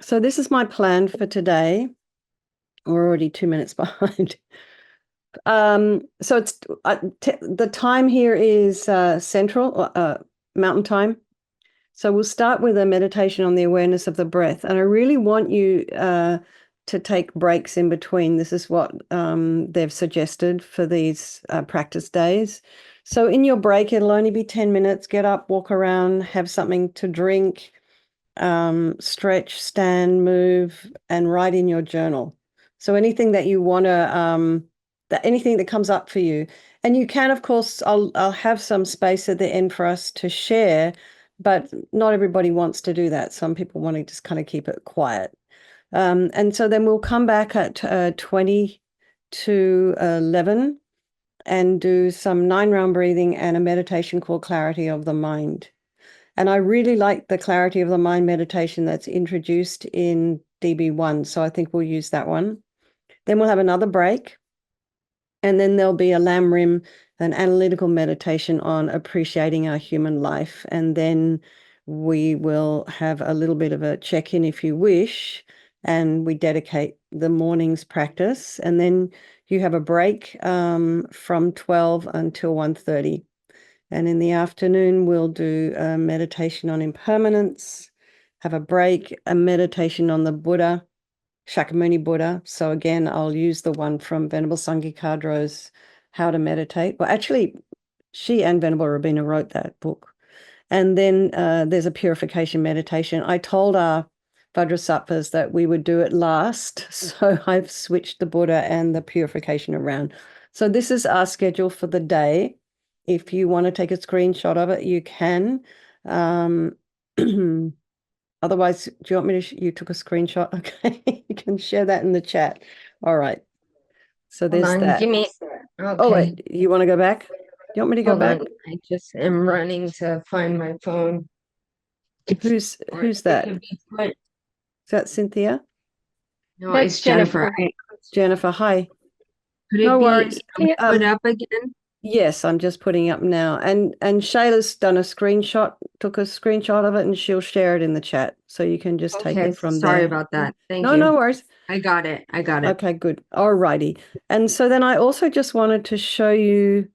So this is my plan for today. We're already 2 minutes behind. So it's the time here is Central Mountain Time. So we'll start with a meditation on the awareness of the breath, and I really want you to take breaks in between. This is what they've suggested for these practice days. So in your break, it'll only be 10 minutes. Get up, walk around, have something to drink, stretch, stand, move, and write in your journal. So anything that you want to, anything that comes up for you. And you can, of course, I'll have some space at the end for us to share, but not everybody wants to do that. Some people want to just kind of keep it quiet. And so then we'll come back at 20 to 11 and do some 9-round breathing and a meditation called Clarity of the Mind. And I really like the Clarity of the Mind meditation that's introduced in DB1. So I think we'll use that one. Then we'll have another break. And then there'll be a Lam Rim, an analytical meditation on appreciating our human life. And then we will have a little bit of a check-in if you wish. And we dedicate the morning's practice. And then you have a break from 12 until 1:30. And in the afternoon, we'll do a meditation on impermanence, have a break, a meditation on the Buddha, Shakyamuni Buddha. So again, I'll use the one from Venerable Sangye Kadro's How to Meditate. Well, actually, she and Venerable Rabina wrote that book. And then there's a purification meditation. I told our Vajrasattvas that we would do it last. So I've switched the Buddha and the purification around. So this is our schedule for the day. If you want to take a screenshot of it, you can. Otherwise, do you want me to, you took a screenshot? Okay, you can share that in the chat. All right. So Hold there's on, that. give me. Oh, Okay, wait, you want to go back? You want me to go hold back? on. I just am running to find my phone. Who's Or who's it that? could Is be put. that Cynthia? No, That's it's Jennifer. Jennifer. Jennifer, hi. Could it No be worries. Yeah. put up again? Yes, I'm just putting up now. And Shayla's done a screenshot, took a screenshot of it, and she'll share it in the chat. So you can just take Okay, it from sorry there. about that. Thank No, you. no worries. I got it. I got it. Okay, good. All righty. And so then I also just wanted to show you,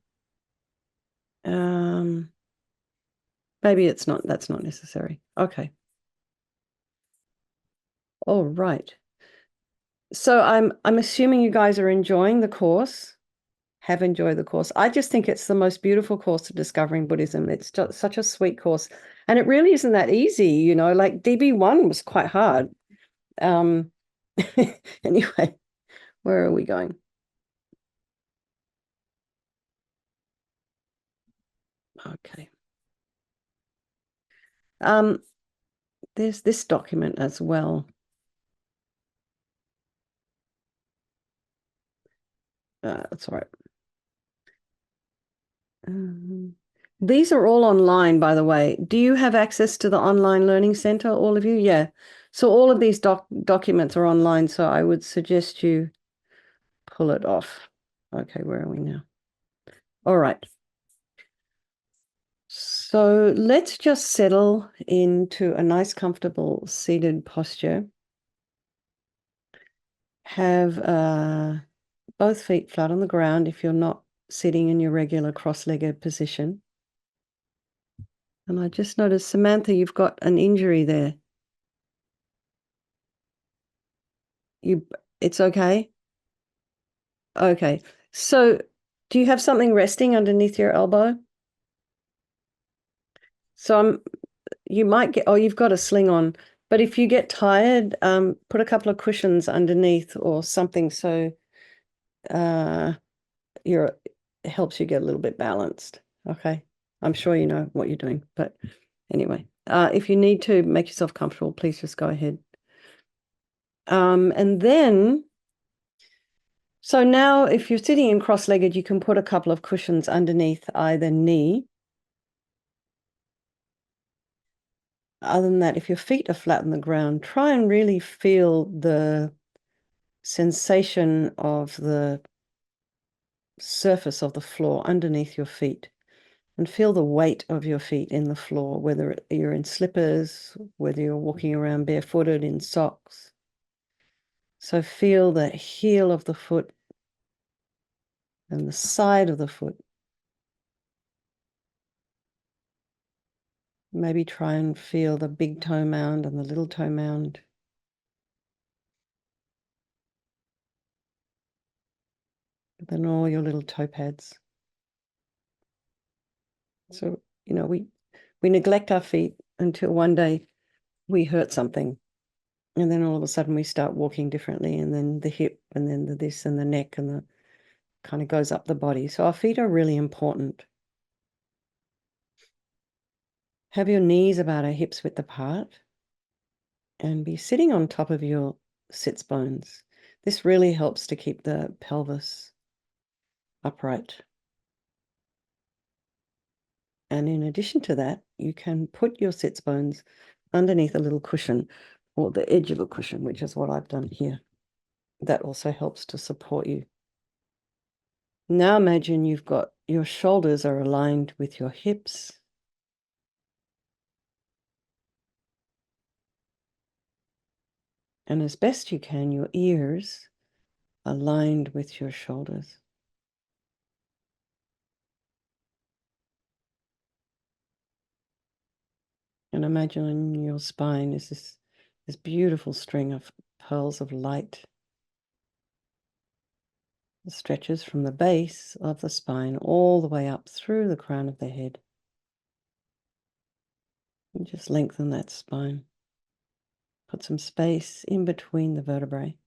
maybe that's not necessary. Okay. All right. So I'm assuming you guys are enjoying the course, have enjoyed the course. I just think it's the most beautiful course of Discovering Buddhism. It's just such a sweet course. And it really isn't that easy, like DB1 was quite hard. Um, anyway, where are we going? Okay. There's this document as well. That's all right. These are all online, by the way. Do you have access to the online learning center, all of you? Yeah. So all of these documents are online, so I would suggest you pull it off. Okay, where are we now? All right. So let's just settle into a nice, comfortable seated posture. Have both feet flat on the ground if you're not sitting in your regular cross-legged position. And I just noticed, Samantha, you've got an injury there. It's okay? Okay. So do you have something resting underneath your elbow? So you might get, oh, you've got a sling on, but if you get tired, put a couple of cushions underneath or something so uh, it helps you get a little bit balanced. Okay. I'm sure you know what you're doing, but anyway, if you need to make yourself comfortable, please just go ahead. And then, so now if you're sitting in cross-legged, you can put a couple of cushions underneath either knee. Other than that, if your feet are flat on the ground, try and really feel the sensation of the surface of the floor underneath your feet. And feel the weight of your feet in the floor, whether you're in slippers, whether you're walking around barefooted in socks. So feel the heel of the foot and the side of the foot. Maybe try and feel the big toe mound and the little toe mound. Then all your little toe pads. So, we neglect our feet until one day we hurt something. And then all of a sudden we start walking differently, and then the hip, and then the this and the neck, and the kind of goes up the body. So our feet are really important. Have your knees about our hips width apart and be sitting on top of your sits bones. This really helps to keep the pelvis upright. And in addition to that, you can put your sits bones underneath a little cushion or the edge of a cushion, which is what I've done here. That also helps to support you. Now imagine you've got your shoulders are aligned with your hips. And as best you can, your ears aligned with your shoulders. And imagine your spine is this beautiful string of pearls of light. It stretches from the base of the spine all the way up through the crown of the head. And just lengthen that spine. Put some space in between the vertebrae.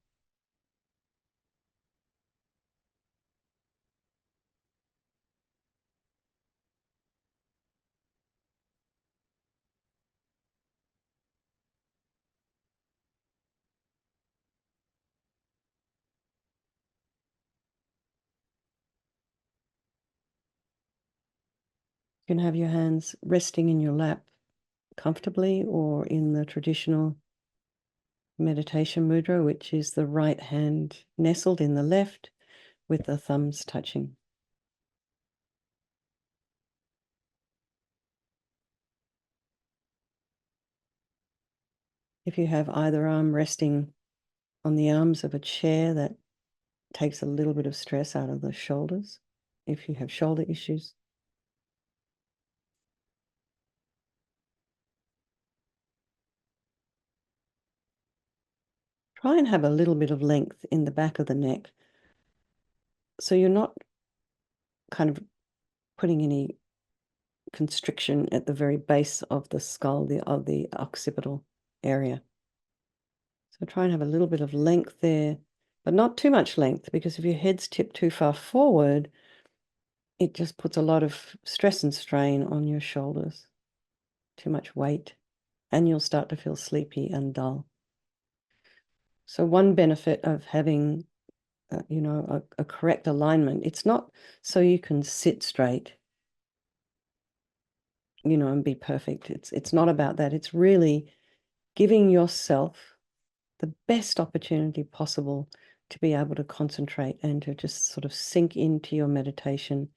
You can have your hands resting in your lap comfortably, or in the traditional meditation mudra, which is the right hand nestled in the left with the thumbs touching. If you have either arm resting on the arms of a chair, that takes a little bit of stress out of the shoulders if you have shoulder issues. Try and have a little bit of length in the back of the neck, so you're not kind of putting any constriction at the very base of the skull, of the occipital area. So try and have a little bit of length there, but not too much length, because if your head's tipped too far forward, it just puts a lot of stress and strain on your shoulders, too much weight, and you'll start to feel sleepy and dull. So one benefit of having, a correct alignment, it's not so you can sit straight, and be perfect. It's not about that. It's really giving yourself the best opportunity possible to be able to concentrate and to just sort of sink into your meditation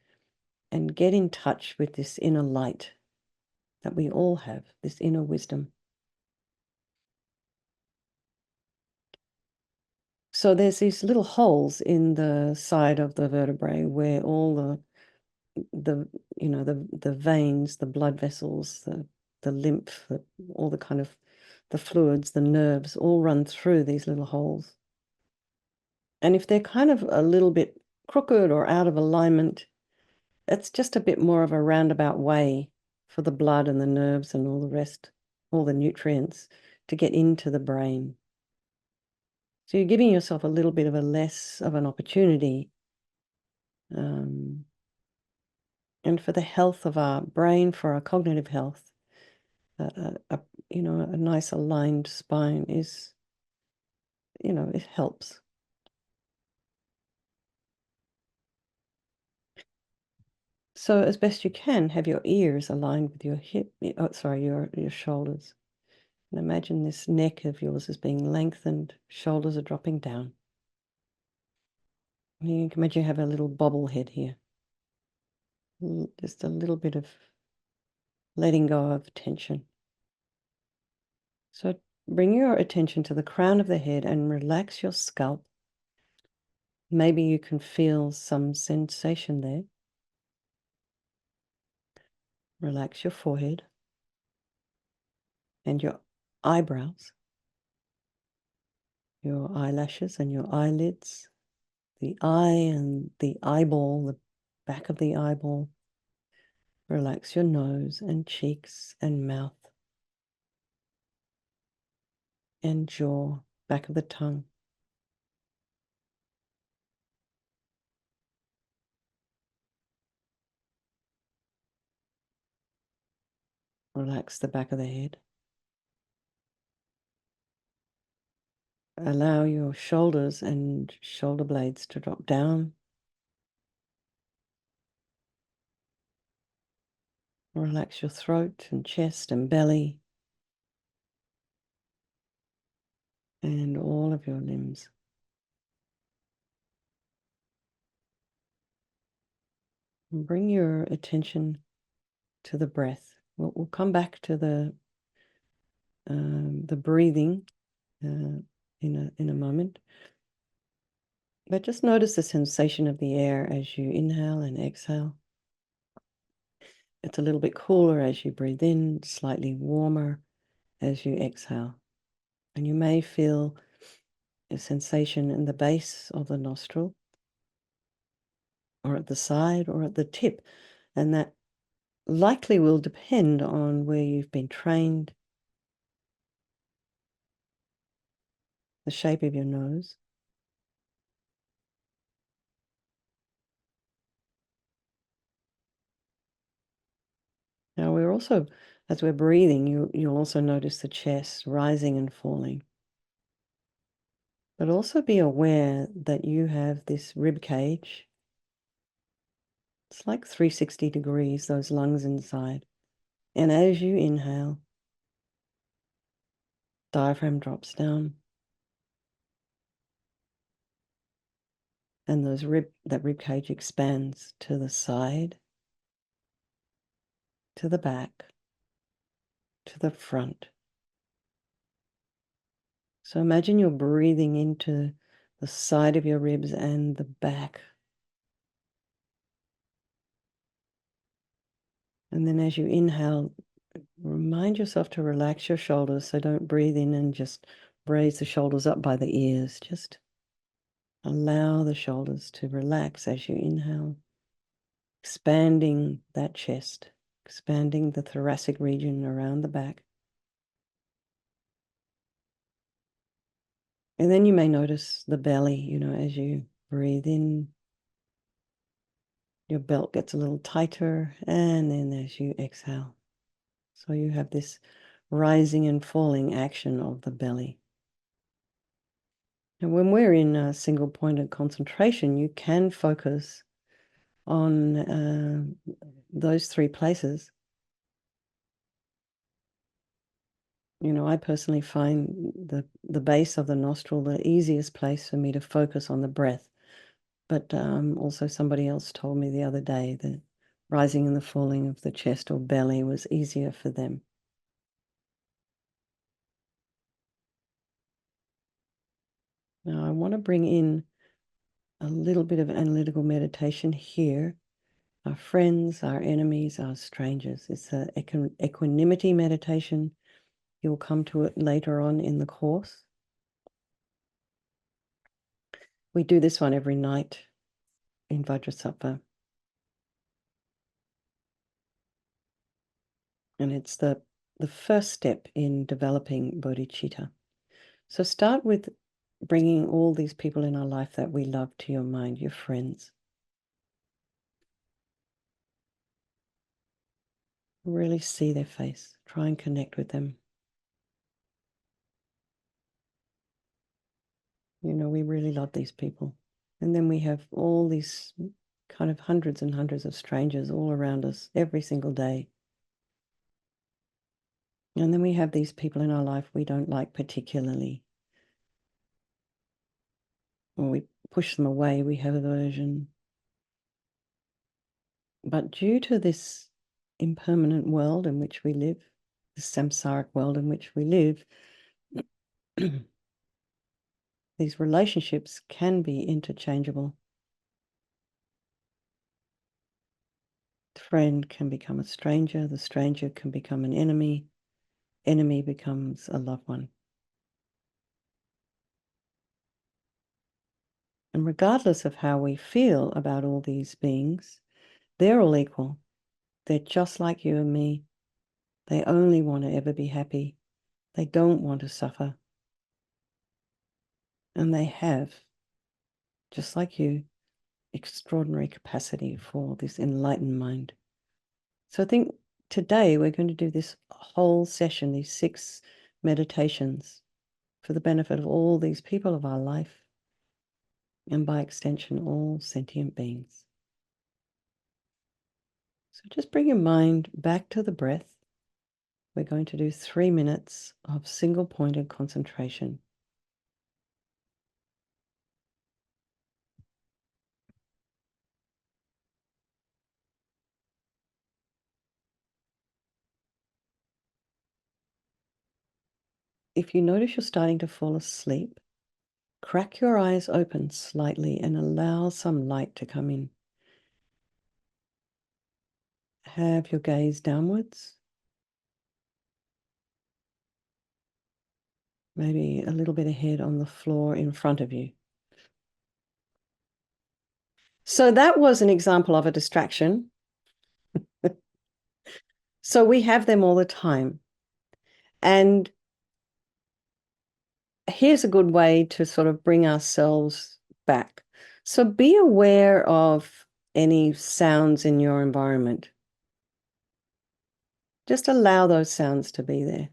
and get in touch with this inner light that we all have, this inner wisdom. So there's these little holes in the side of the vertebrae where all the veins, the blood vessels, the lymph, all the kind of the fluids, the nerves all run through these little holes. And if they're kind of a little bit crooked or out of alignment, it's just a bit more of a roundabout way for the blood and the nerves and all the rest, all the nutrients to get into the brain. So you're giving yourself a little bit of a less of an opportunity. And for the health of our brain, for our cognitive health, a nice aligned spine is, it helps. So as best you can, have your ears aligned with your your shoulders. And imagine this neck of yours is being lengthened, shoulders are dropping down. And you can imagine you have a little bobblehead here. Just a little bit of letting go of tension. So bring your attention to the crown of the head and relax your scalp. Maybe you can feel some sensation there. Relax your forehead and your eyebrows, your eyelashes and your eyelids, the eye and the eyeball, the back of the eyeball. Relax your nose and cheeks and mouth and jaw, back of the tongue. Relax the back of the head. Allow your shoulders and shoulder blades to drop down. Relax your throat and chest and belly and all of your limbs. And bring your attention to the breath. We'll come back to the breathing in a moment. But just notice the sensation of the air as you inhale and exhale. It's a little bit cooler as you breathe in, slightly warmer as you exhale. And you may feel a sensation in the base of the nostril, or at the side, or at the tip. And that likely will depend on where you've been trained, the shape of your nose. Now we're also, as we're breathing, you'll also notice the chest rising and falling. But also be aware that you have this rib cage. It's like 360 degrees, those lungs inside. And as you inhale, diaphragm drops down. And that rib cage expands to the side, to the back, to the front. So imagine you're breathing into the side of your ribs and the back. And then as you inhale, remind yourself to relax your shoulders. So don't breathe in and just raise the shoulders up by the ears. Just allow the shoulders to relax as you inhale, expanding that chest, expanding the thoracic region around the back. And then you may notice the belly, as you breathe in, your belt gets a little tighter, and then as you exhale. So you have this rising and falling action of the belly. And when we're in a single pointed concentration, you can focus on those three places. I personally find the base of the nostril the easiest place for me to focus on the breath. But also somebody else told me the other day that rising and the falling of the chest or belly was easier for them. Now I want to bring in a little bit of analytical meditation here. Our friends, our enemies, our strangers. It's an equanimity meditation. You'll come to it later on in the course. We do this one every night in Vajrasattva. And it's the first step in developing bodhicitta. So start with bringing all these people in our life that we love to your mind, your friends. Really see their face. Try and connect with them. We really love these people. And then we have all these kind of hundreds and hundreds of strangers all around us every single day. And then we have these people in our life we don't like particularly. Or we push them away, we have aversion. But due to this impermanent world in which we live, this samsaric world in which we live, these relationships can be interchangeable. The friend can become a stranger, the stranger can become an enemy, enemy becomes a loved one. And regardless of how we feel about all these beings, they're all equal. They're just like you and me. They only want to ever be happy. They don't want to suffer. And they have, just like you, extraordinary capacity for this enlightened mind. So I think today we're going to do this whole session, these 6 meditations, for the benefit of all these people of our life, and by extension, all sentient beings. So just bring your mind back to the breath. We're going to do 3 minutes of single-pointed concentration. If you notice you're starting to fall asleep, crack your eyes open slightly and allow some light to come in. Have your gaze downwards. Maybe a little bit ahead on the floor in front of you. So that was an example of a distraction. So we have them all the time. And here's a good way to sort of bring ourselves back. So be aware of any sounds in your environment. Just allow those sounds to be there.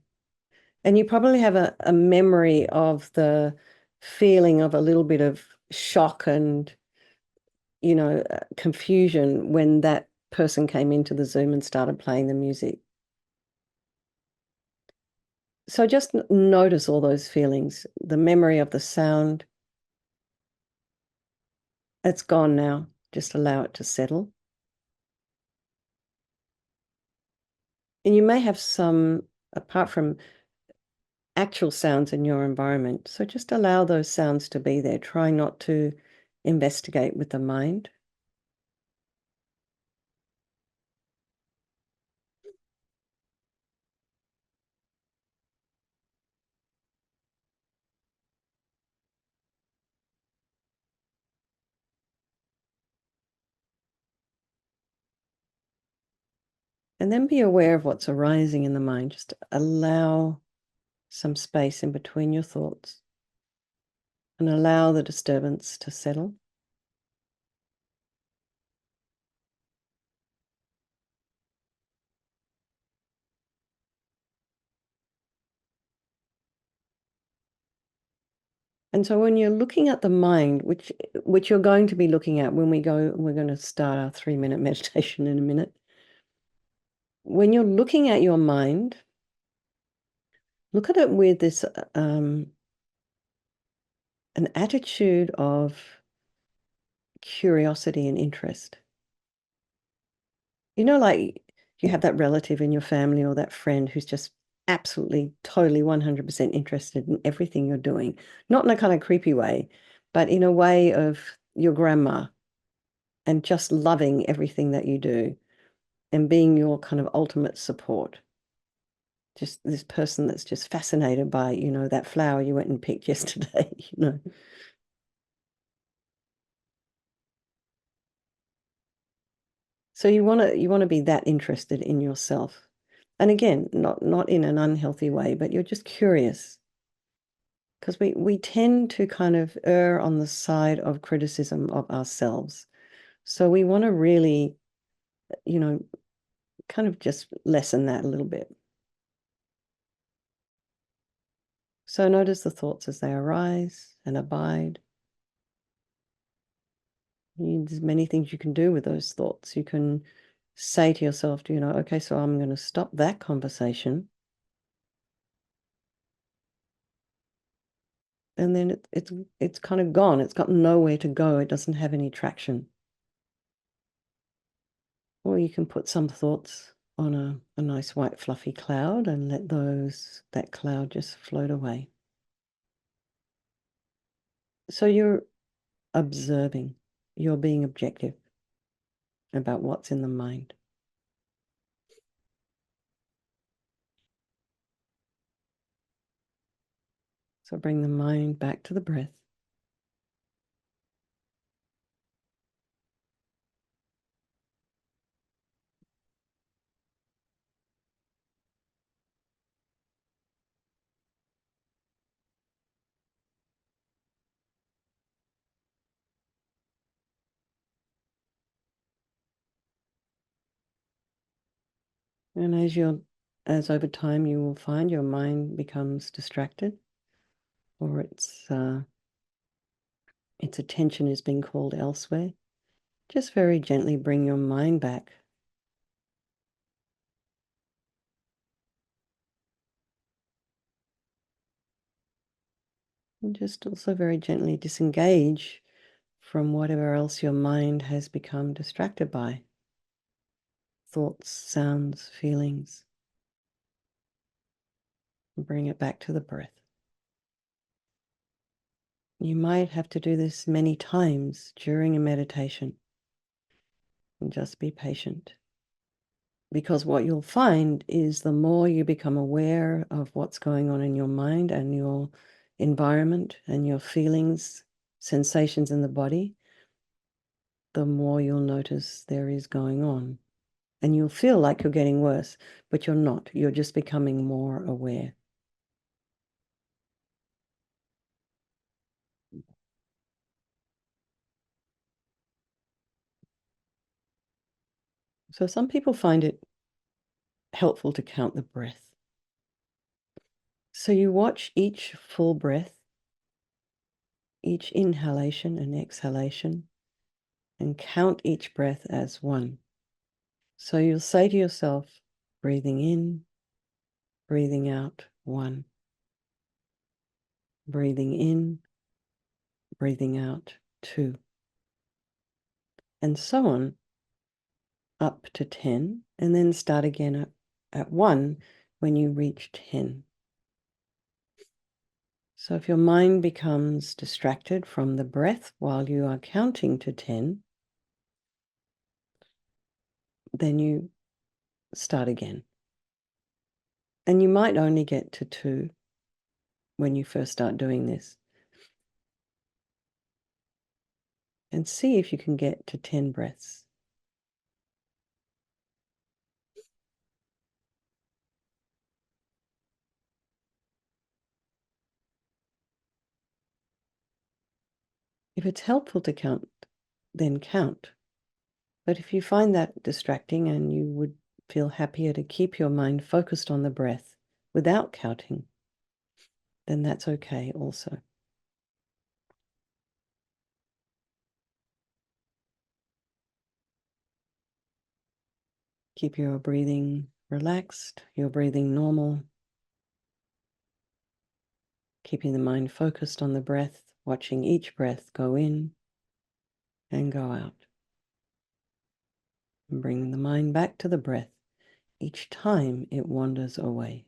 And you probably have a memory of the feeling of a little bit of shock and, confusion when that person came into the Zoom and started playing the music. So just notice all those feelings, the memory of the sound. It's gone now. Just allow it to settle. And you may have some, apart from actual sounds in your environment, so just allow those sounds to be there. Try not to investigate with the mind. And then be aware of what's arising in the mind. Just allow some space in between your thoughts and allow the disturbance to settle. And so when you're looking at the mind, which you're going to be looking at when we're going to start our 3-minute meditation in a minute. When you're looking at your mind, look at it with this an attitude of curiosity and interest. Like you have that relative in your family or that friend who's just absolutely, totally 100% interested in everything you're doing. Not in a kind of creepy way, but in a way of your grandma, and just loving everything that you do and being your kind of ultimate support. Just this person that's just fascinated by, that flower you went and picked yesterday. So you want to be that interested in yourself. And again, not in an unhealthy way, but you're just curious. Because we tend to kind of err on the side of criticism of ourselves. So we want to really, kind of just lessen that a little bit. So notice the thoughts as they arise and abide. There's many things you can do with those thoughts. You can say to yourself, okay, so I'm going to stop that conversation. And then it's kind of gone. It's got nowhere to go. It doesn't have any traction. Or you can put some thoughts on a nice white fluffy cloud and let that cloud just float away. So you're observing, you're being objective about what's in the mind. So bring the mind back to the breath. And as over time you will find your mind becomes distracted, or its attention is being called elsewhere, just very gently bring your mind back. And just also very gently disengage from whatever else your mind has become distracted by. Thoughts, sounds, feelings. Bring it back to the breath. You might have to do this many times during a meditation. And just be patient. Because what you'll find is the more you become aware of what's going on in your mind and your environment and your feelings, sensations in the body, the more you'll notice there is going on. And you'll feel like you're getting worse, but you're not. You're just becoming more aware. So some people find it helpful to count the breath. So you watch each full breath, each inhalation and exhalation, and count each breath as one. So you'll say to yourself, breathing in, breathing out, one. Breathing in, breathing out, two. And so on up to 10, and then start again at one when you reach 10. So if your mind becomes distracted from the breath while you are counting to 10, then you start again. And you might only get to 2 when you first start doing this. And see if you can get to 10 breaths. If it's helpful to count, then count. But if you find that distracting and you would feel happier to keep your mind focused on the breath without counting, then that's okay also. Keep your breathing relaxed, your breathing normal, keeping the mind focused on the breath, watching each breath go in and go out. And bring the mind back to the breath each time it wanders away.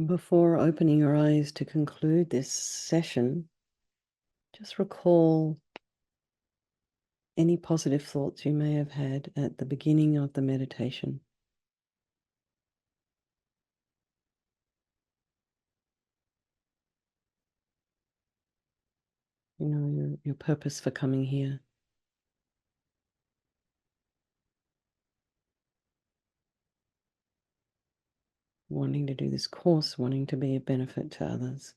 Before opening your eyes to conclude this session, just recall any positive thoughts you may have had at the beginning of the meditation. You know, your purpose for coming here. Wanting to do this course, wanting to be a benefit to others.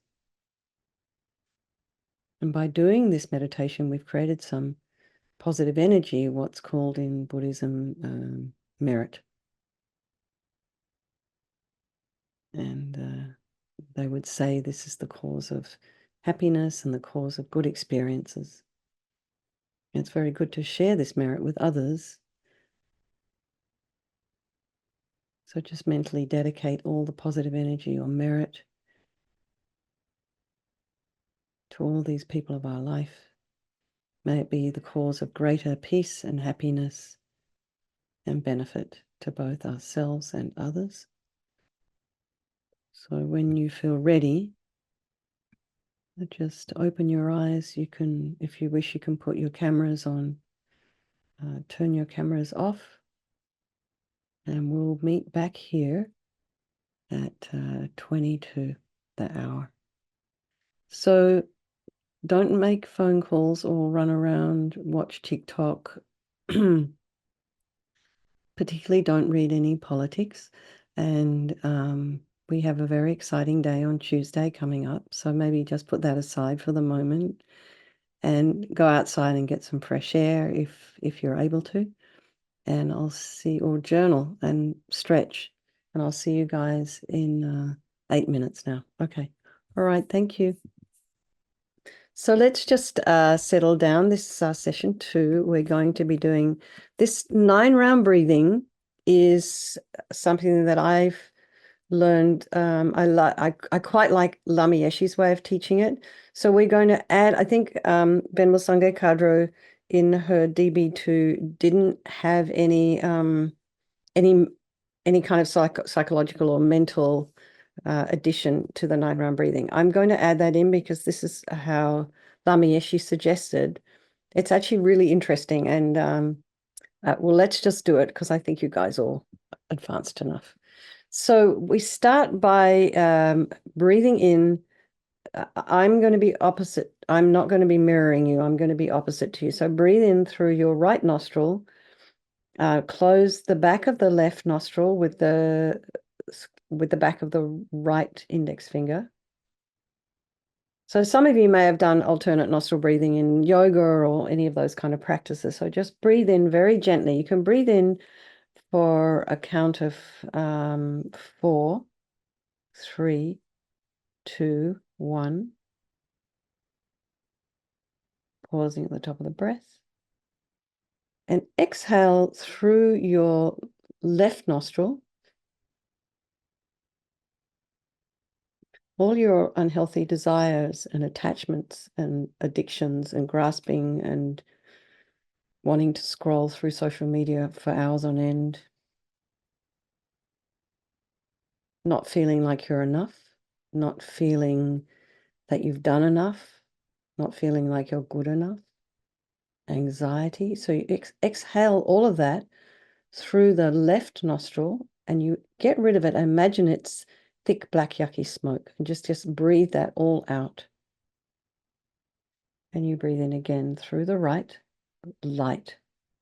And by doing this meditation, we've created some positive energy, what's called in Buddhism merit. And they would say this is the cause of happiness and the cause of good experiences. It's very good to share this merit with others. So just mentally dedicate all the positive energy or merit to all these people of our life. May it be the cause of greater peace and happiness and benefit to both ourselves and others. So when you feel ready, just open your eyes. You can, if you wish, you can put your cameras on, turn your cameras off, and we'll meet back here at 22 the hour. So don't make phone calls or run around, watch TikTok. Particularly don't read any politics. And we have a very exciting day on Tuesday coming up. So maybe just put that aside for the moment and go outside and get some fresh air if you're able to. And I'll see, or journal and stretch. And I'll see you guys in 8 minutes now. Okay. All right. Thank you. So let's just settle down. This is our session 2. We're going to be doing this 9-round breathing is something that I've learned. I quite like Lama Yeshe's way of teaching it. So we're going to add, I think Benmal Sangye Kadro in her DB2 didn't have any kind of psychological or mental addition to the 9-round breathing. I'm going to add that in because this is how Lama Yeshe suggested. It's actually really interesting, and well, let's just do it because I think you guys are all advanced enough. So we start by breathing in. I'm going to be opposite. I'm not going to be mirroring you. I'm going to be opposite to you. So breathe in through your right nostril. Close the back of the left nostril with the back of the right index finger. So some of you may have done alternate nostril breathing in yoga or any of those kind of practices. So just breathe in very gently. You can breathe in for a count of 4, 3, 2, 1. Pausing at the top of the breath. And exhale through your left nostril. All your unhealthy desires and attachments and addictions and grasping and wanting to scroll through social media for hours on end, not feeling like you're enough, not feeling that you've done enough, not feeling like you're good enough, anxiety. So you exhale all of that through the left nostril and you get rid of it. Imagine it's thick, black, yucky smoke, and just breathe that all out. And you breathe in again through the right, light,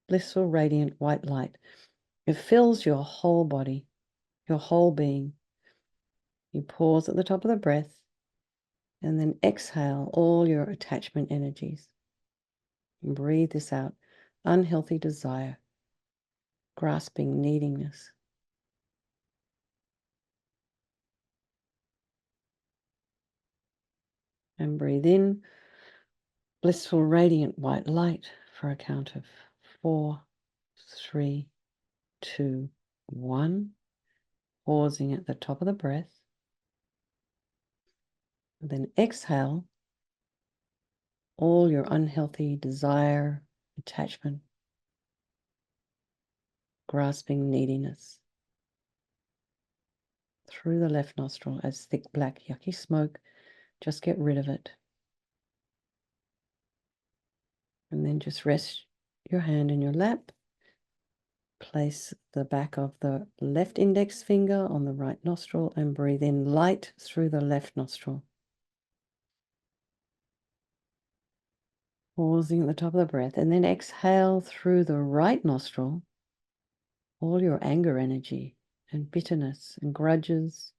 blissful, radiant white light. It fills your whole body, your whole being. You pause at the top of the breath and then exhale all your attachment energies. And breathe this out. Unhealthy desire, grasping, neediness. And breathe in blissful, radiant white light for a count of 4, 3, 2, 1. Pausing at the top of the breath. And then exhale all your unhealthy desire, attachment, grasping, neediness through the left nostril as thick black yucky smoke. Just get rid of it. And then just rest your hand in your lap. Place the back of the left index finger on the right nostril and breathe in light through the left nostril. Pausing at the top of the breath, and then exhale through the right nostril all your anger energy and bitterness and grudges,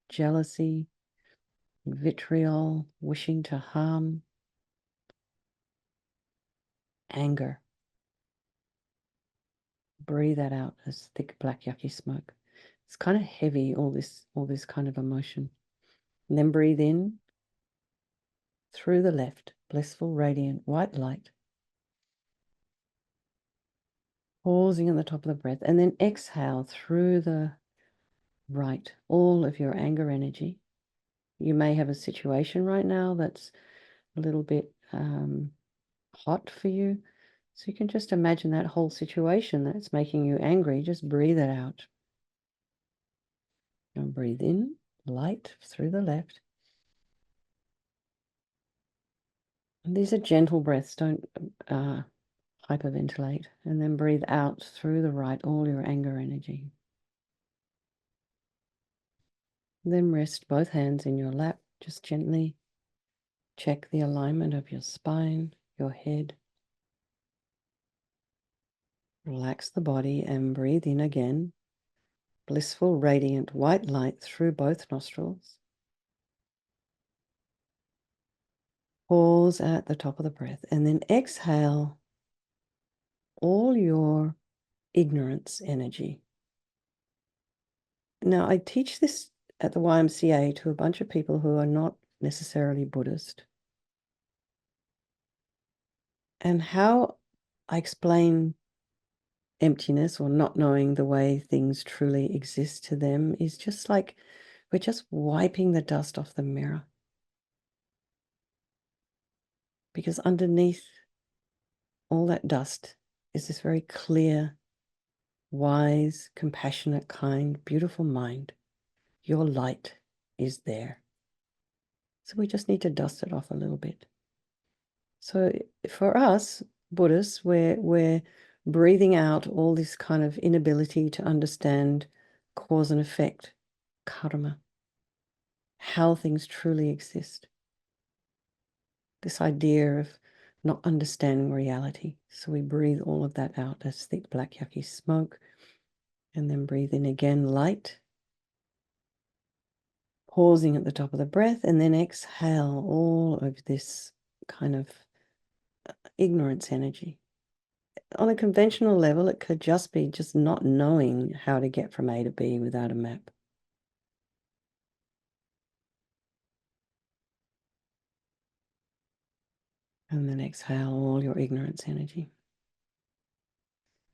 jealousy, vitriol, wishing to harm, anger. Breathe that out as thick black yucky smoke. It's kind of heavy, all this kind of emotion. And then breathe in through the left, blissful, radiant, white light. Pausing at the top of the breath, and then exhale through the right, all of your anger energy. You may have a situation right now that's a little bit hot for you. So you can just imagine that whole situation that's making you angry. Just breathe it out. And breathe in, light through the left. And these are gentle breaths, don't hyperventilate. And then breathe out through the right, all your anger energy. Then rest both hands in your lap. Just gently check the alignment of your spine, your head. Relax the body and breathe in again. Blissful, radiant white light through both nostrils. Pause at the top of the breath and then exhale all your ignorance energy. Now, I teach this at the YMCA to a bunch of people who are not necessarily Buddhist. And how I explain emptiness or not knowing the way things truly exist to them is just like we're just wiping the dust off the mirror. Because underneath all that dust is this very clear, wise, compassionate, kind, beautiful mind. Your light is there. So we just need to dust it off a little bit. So for us, Buddhists, we're breathing out all this kind of inability to understand cause and effect, karma, how things truly exist. This idea of not understanding reality. So we breathe all of that out as thick black yucky smoke, and then breathe in again, light. Pausing at the top of the breath, and then exhale all of this kind of ignorance energy. On a conventional level, it could just be just not knowing how to get from A to B without a map. And then exhale all your ignorance energy.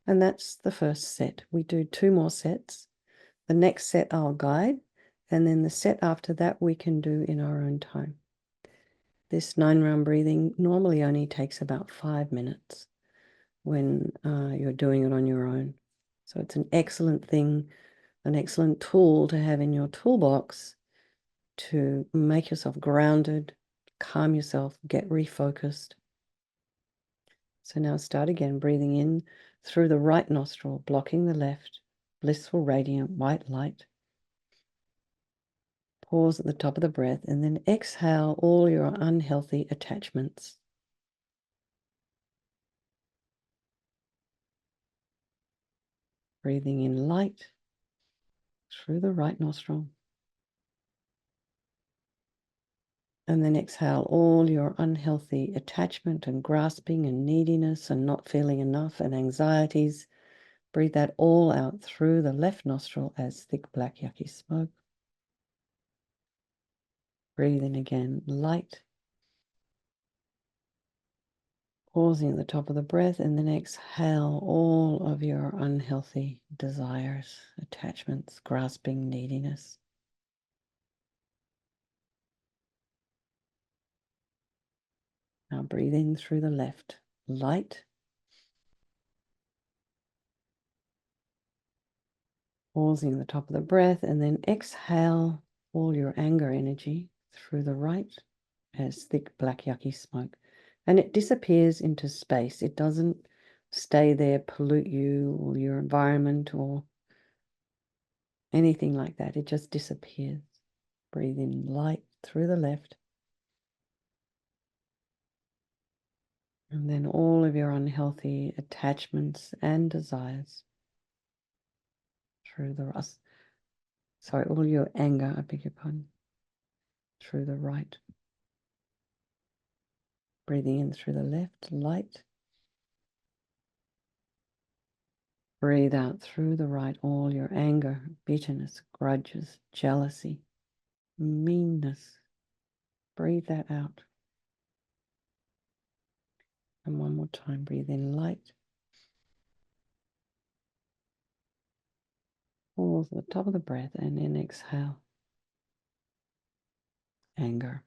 And that's the first set. We do 2 more sets. The next set I'll guide, and then the set after that we can do in our own time. This 9-round breathing normally only takes about 5 minutes when you're doing it on your own. So it's an excellent thing, an excellent tool to have in your toolbox to make yourself grounded, calm yourself, get refocused. So now start again, breathing in through the right nostril, blocking the left, blissful, radiant, white light. Pause at the top of the breath and then exhale all your unhealthy attachments. Breathing in light through the right nostril. And then exhale all your unhealthy attachment and grasping and neediness and not feeling enough and anxieties. Breathe that all out through the left nostril as thick black yucky smoke. Breathe in again, light. Pausing at the top of the breath and then exhale all of your unhealthy desires, attachments, grasping, neediness. Now breathe in through the left, light. Pausing at the top of the breath, and then exhale all your anger energy through the right as thick black yucky smoke. And it disappears into space. It doesn't stay there, pollute you or your environment or anything like that. It just disappears. Breathe in light through the left. And then all of your unhealthy attachments and desires through the right. Sorry, all your anger, I beg your pardon, through the right. Breathing in through the left, light. Breathe out through the right, all your anger, bitterness, grudges, jealousy, meanness. Breathe that out. And one more time, breathe in light. Pause at the top of the breath and then exhale. Anger.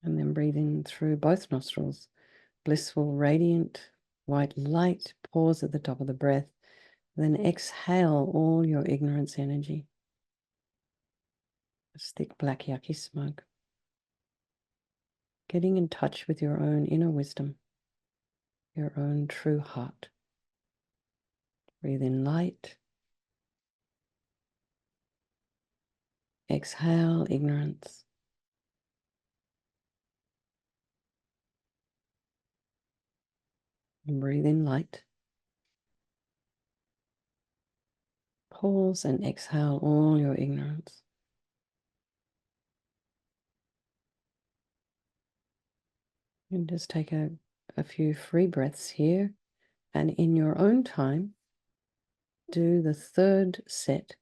And then breathe in through both nostrils. Blissful, radiant, white light. Pause at the top of the breath. Then exhale all your ignorance energy. This thick black yucky smoke. Getting in touch with your own inner wisdom, your own true heart. Breathe in light. Exhale ignorance. And breathe in light. Pause and exhale all your ignorance. And just take a few free breaths here. And in your own time, do the third set.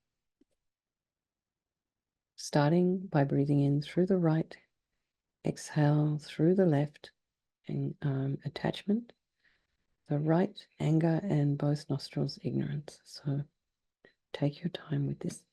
Starting by breathing in through the right, exhale through the left, and attachment, the right, anger, and both nostrils, ignorance. So take your time with this.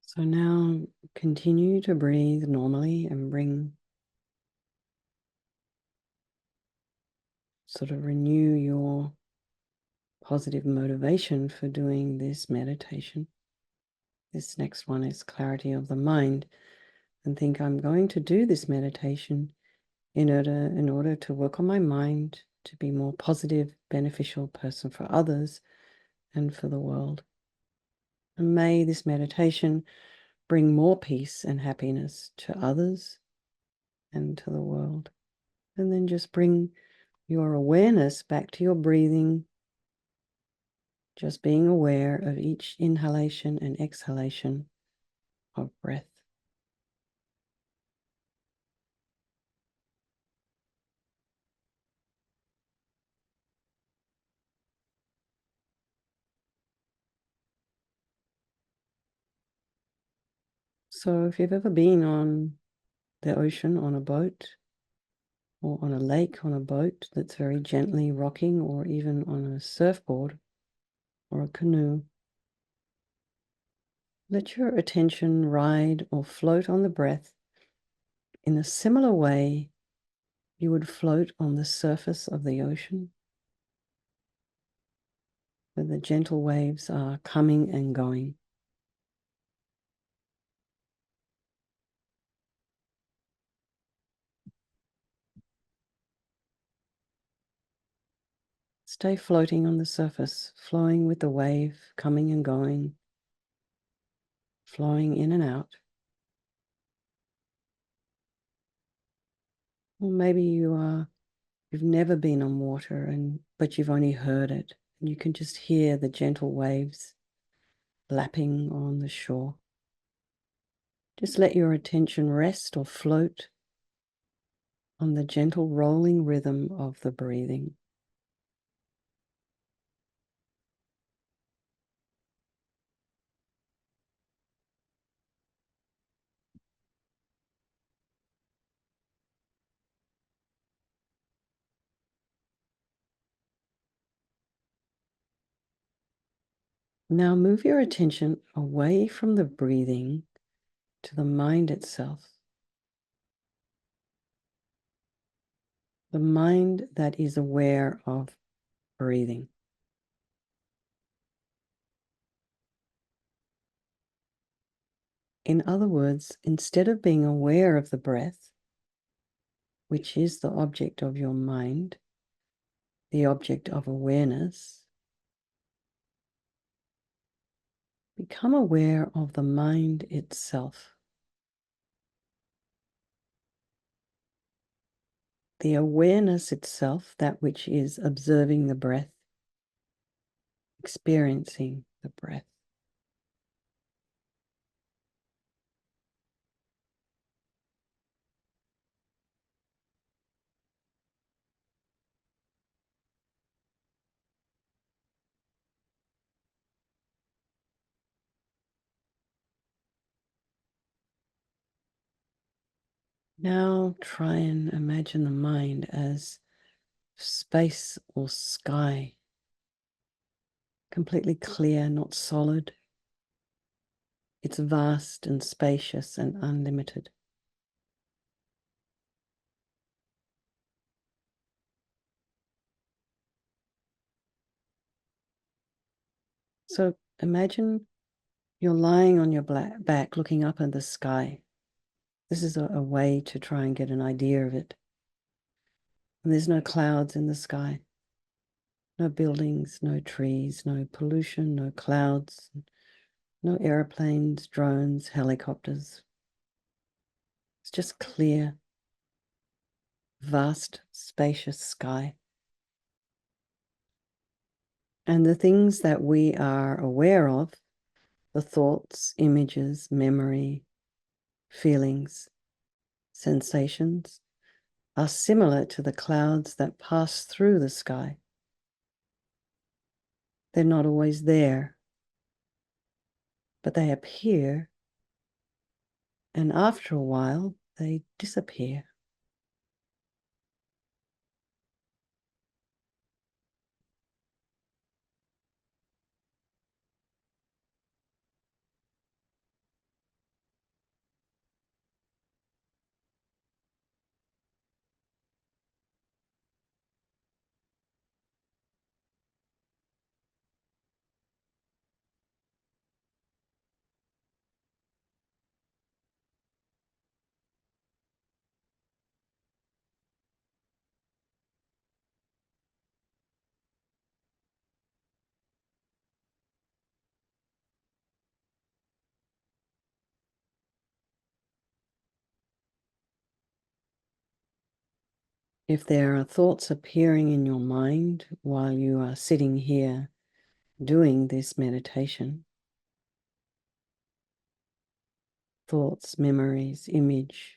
So now continue to breathe normally and renew your positive motivation for doing this meditation. This next one is clarity of the mind. And think I'm going to do this meditation in order to work on my mind to be more positive, beneficial person for others and for the world. And may this meditation bring more peace and happiness to others and to the world. And then just bring your awareness back to your breathing, just being aware of each inhalation and exhalation of breath. So if you've ever been on the ocean on a boat, or on a lake on a boat that's very gently rocking, or even on a surfboard or a canoe, let your attention ride or float on the breath in a similar way you would float on the surface of the ocean, where the gentle waves are coming and going. Stay floating on the surface, flowing with the wave, coming and going, flowing in and out. Or maybe you've never been on water but you've only heard it, and you can just hear the gentle waves lapping on the shore. Just let your attention rest or float on the gentle rolling rhythm of the breathing. Now move your attention away from the breathing to the mind itself. The mind that is aware of breathing. In other words, instead of being aware of the breath, which is the object of your mind, the object of awareness, become aware of the mind itself. The awareness itself, that which is observing the breath, experiencing the breath. Now try and imagine the mind as space or sky, completely clear, not solid. It's vast and spacious and unlimited. So imagine you're lying on your back looking up at the sky. This is a way to try and get an idea of it. And there's no clouds in the sky, no buildings, no trees, no pollution, no clouds, no airplanes, drones, helicopters. It's just clear, vast, spacious sky. And the things that we are aware of, the thoughts, images, memory, feelings, sensations, are similar to the clouds that pass through the sky. They're not always there, but they appear, and after a while, they disappear. If there are thoughts appearing in your mind while you are sitting here doing this meditation, thoughts, memories, image,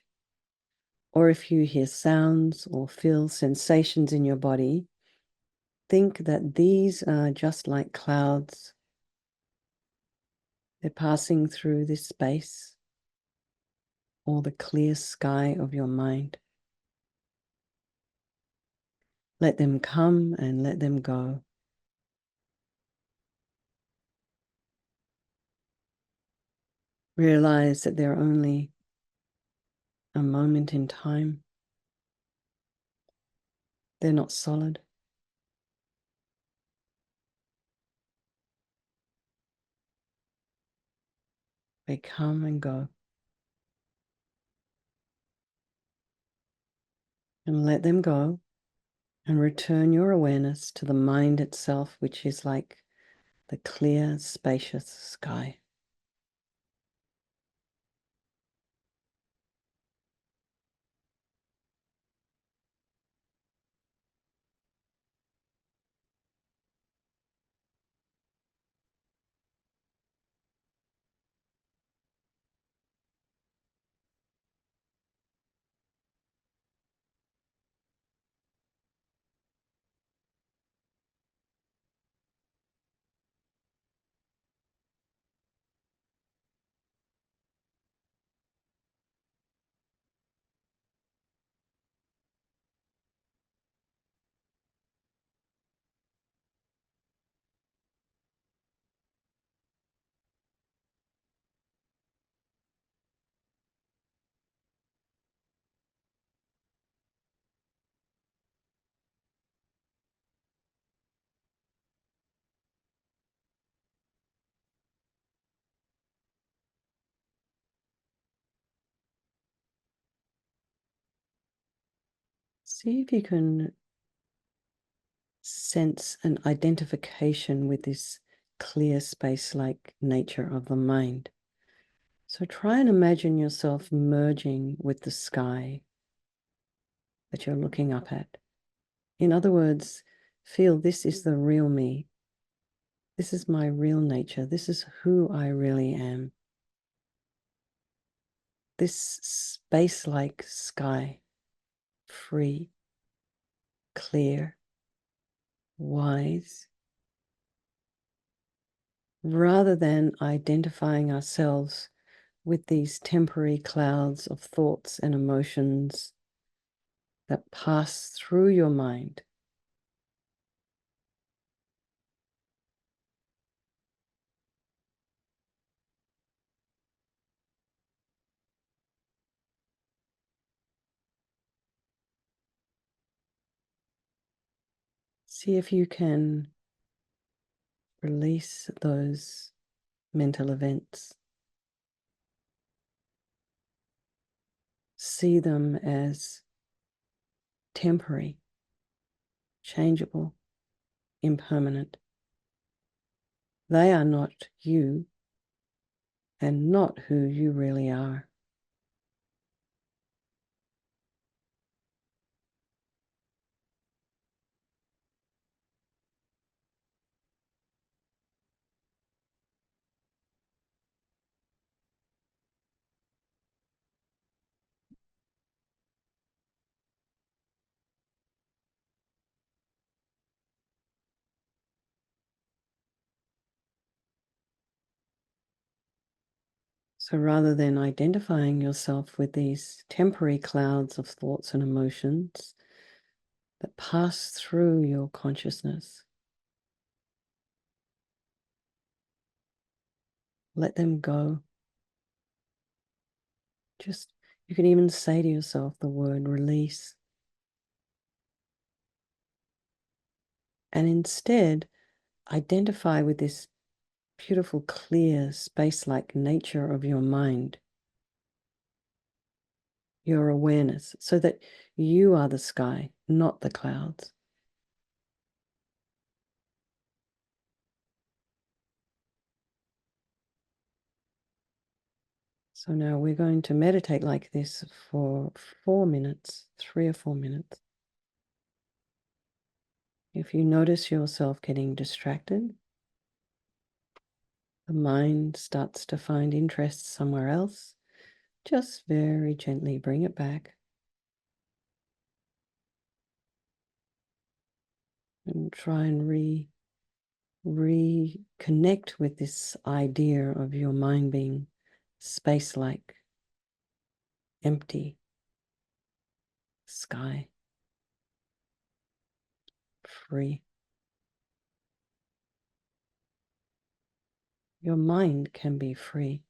or if you hear sounds or feel sensations in your body, think that these are just like clouds. They're passing through this space or the clear sky of your mind. Let them come and let them go. Realize that they're only a moment in time. They're not solid. They come and go. And let them go and return your awareness to the mind itself, which is like the clear, spacious sky. See if you can sense an identification with this clear space-like nature of the mind. So try and imagine yourself merging with the sky that you're looking up at. In other words, feel this is the real me. This is my real nature. This is who I really am. This space-like sky, free, clear, wise, rather than identifying ourselves with these temporary clouds of thoughts and emotions that pass through your mind. See if you can release those mental events. See them as temporary, changeable, impermanent. They are not you and not who you really are. So rather than identifying yourself with these temporary clouds of thoughts and emotions that pass through your consciousness, let them go. Just, you can even say to yourself the word release. And instead, identify with this beautiful, clear, space-like nature of your mind, your awareness, so that you are the sky, not the clouds. So now we're going to meditate like this for 4 minutes, 3 or 4 minutes. If you notice yourself getting distracted, the mind starts to find interest somewhere else, just very gently bring it back and try and reconnect with this idea of your mind being space-like, empty, sky, free. Your mind can be free.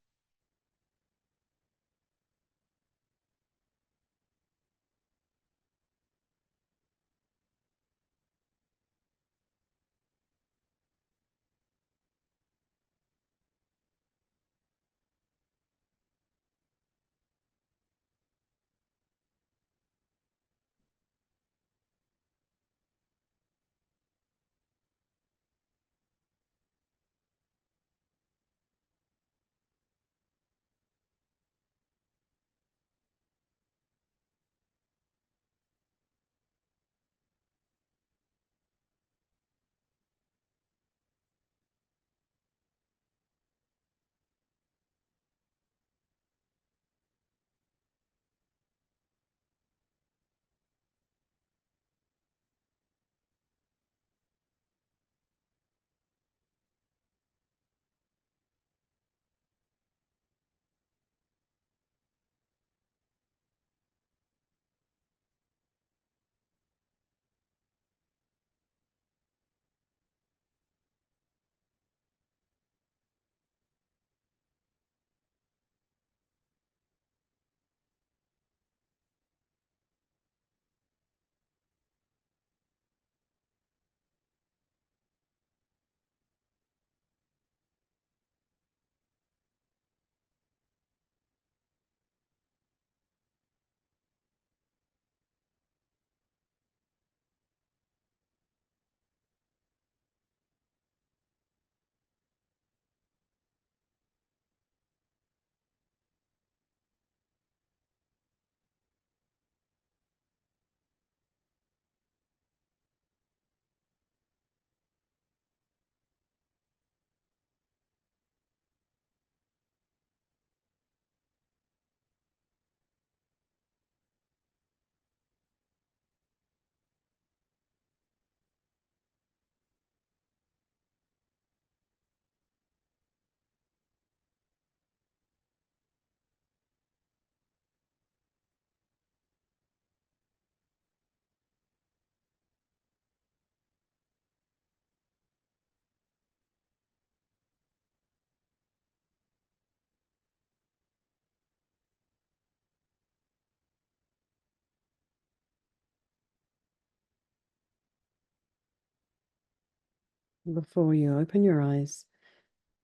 Before you open your eyes,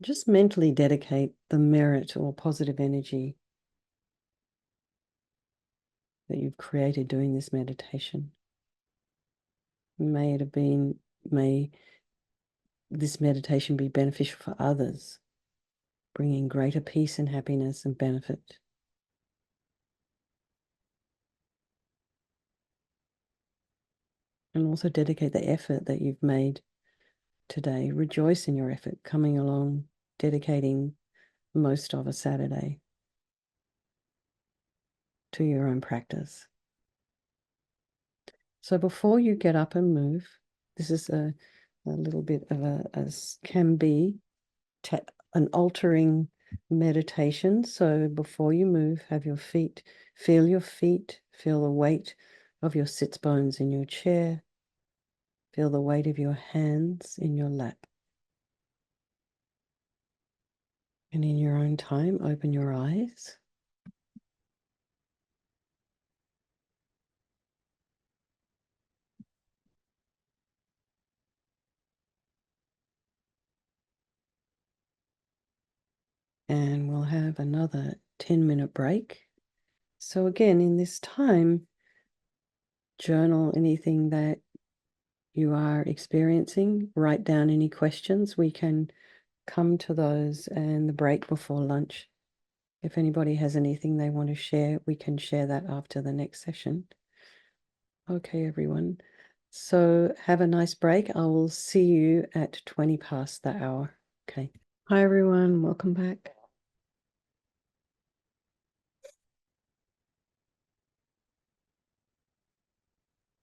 just mentally dedicate the merit or positive energy that you've created doing this meditation. May this meditation be beneficial for others, bringing greater peace and happiness and benefit. And also dedicate the effort that you've made today. Rejoice in your effort, coming along, dedicating most of a Saturday to your own practice. So before you get up and move, this is a little bit of can be an altering meditation. So before you move, have your feet, feel the weight of your sits bones in your chair, feel the weight of your hands in your lap. And in your own time, open your eyes. And we'll have another 10-minute break. So again, in this time, journal anything that you are experiencing, write down any questions. We can come to those and the break before lunch. If anybody has anything they want to share, we can share that after the next session. Okay, everyone. So have a nice break. I will see you at 20 past the hour. Okay. Hi, everyone. Welcome back.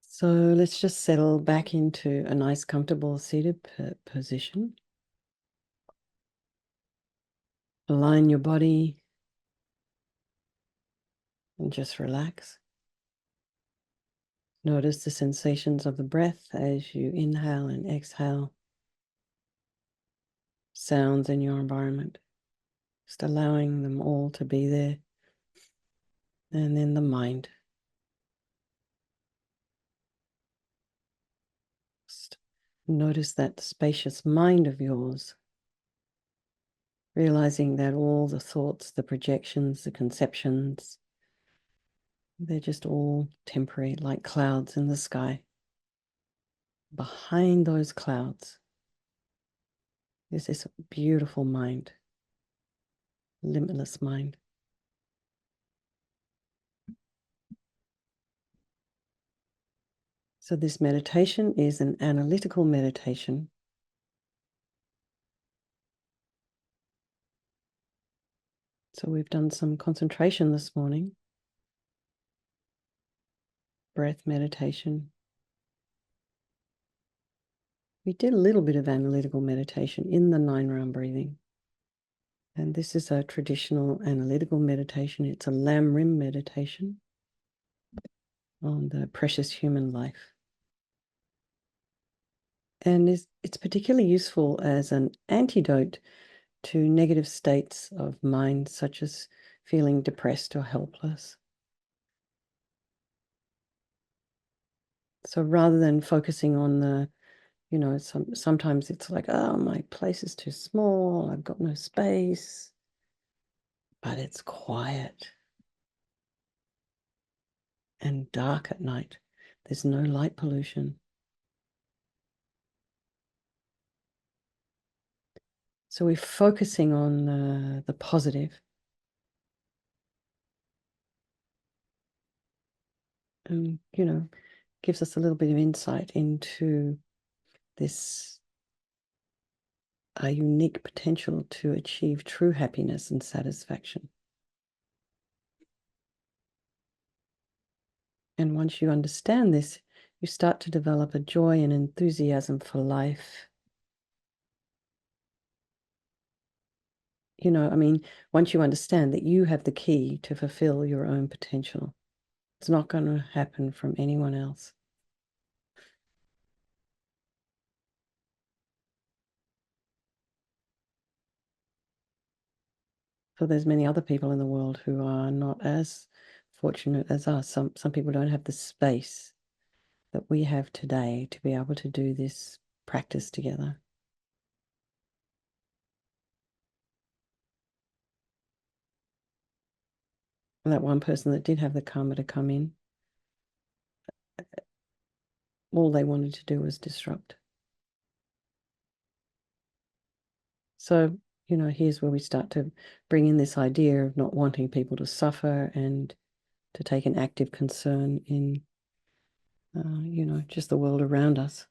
So let's just settle back into a nice, comfortable seated position. Align your body and just relax. Notice the sensations of the breath as you inhale and exhale. Sounds in your environment. Just allowing them all to be there. And then the mind. Just notice that spacious mind of yours. Realizing that all the thoughts, the projections, the conceptions, they're just all temporary, like clouds in the sky. Behind those clouds is this beautiful mind, limitless mind. So this meditation is an analytical meditation. So we've done some concentration this morning, breath meditation. We did a little bit of analytical meditation in the 9-round breathing. And this is a traditional analytical meditation. It's a Lam Rim meditation on the precious human life. And it's particularly useful as an antidote to negative states of mind, such as feeling depressed or helpless. So rather than focusing on the, sometimes it's like, oh, my place is too small, I've got no space, but it's quiet and dark at night. There's no light pollution. So we're focusing on the positive. And, gives us a little bit of insight into this unique potential to achieve true happiness and satisfaction. And once you understand this, you start to develop a joy and enthusiasm for life. Once you understand that you have the key to fulfill your own potential, it's not going to happen from anyone else. So there's many other people in the world who are not as fortunate as us. Some people don't have the space that we have today to be able to do this practice together. And that one person that did have the karma to come in, all they wanted to do was disrupt. So, here's where we start to bring in this idea of not wanting people to suffer and to take an active concern in, just the world around us.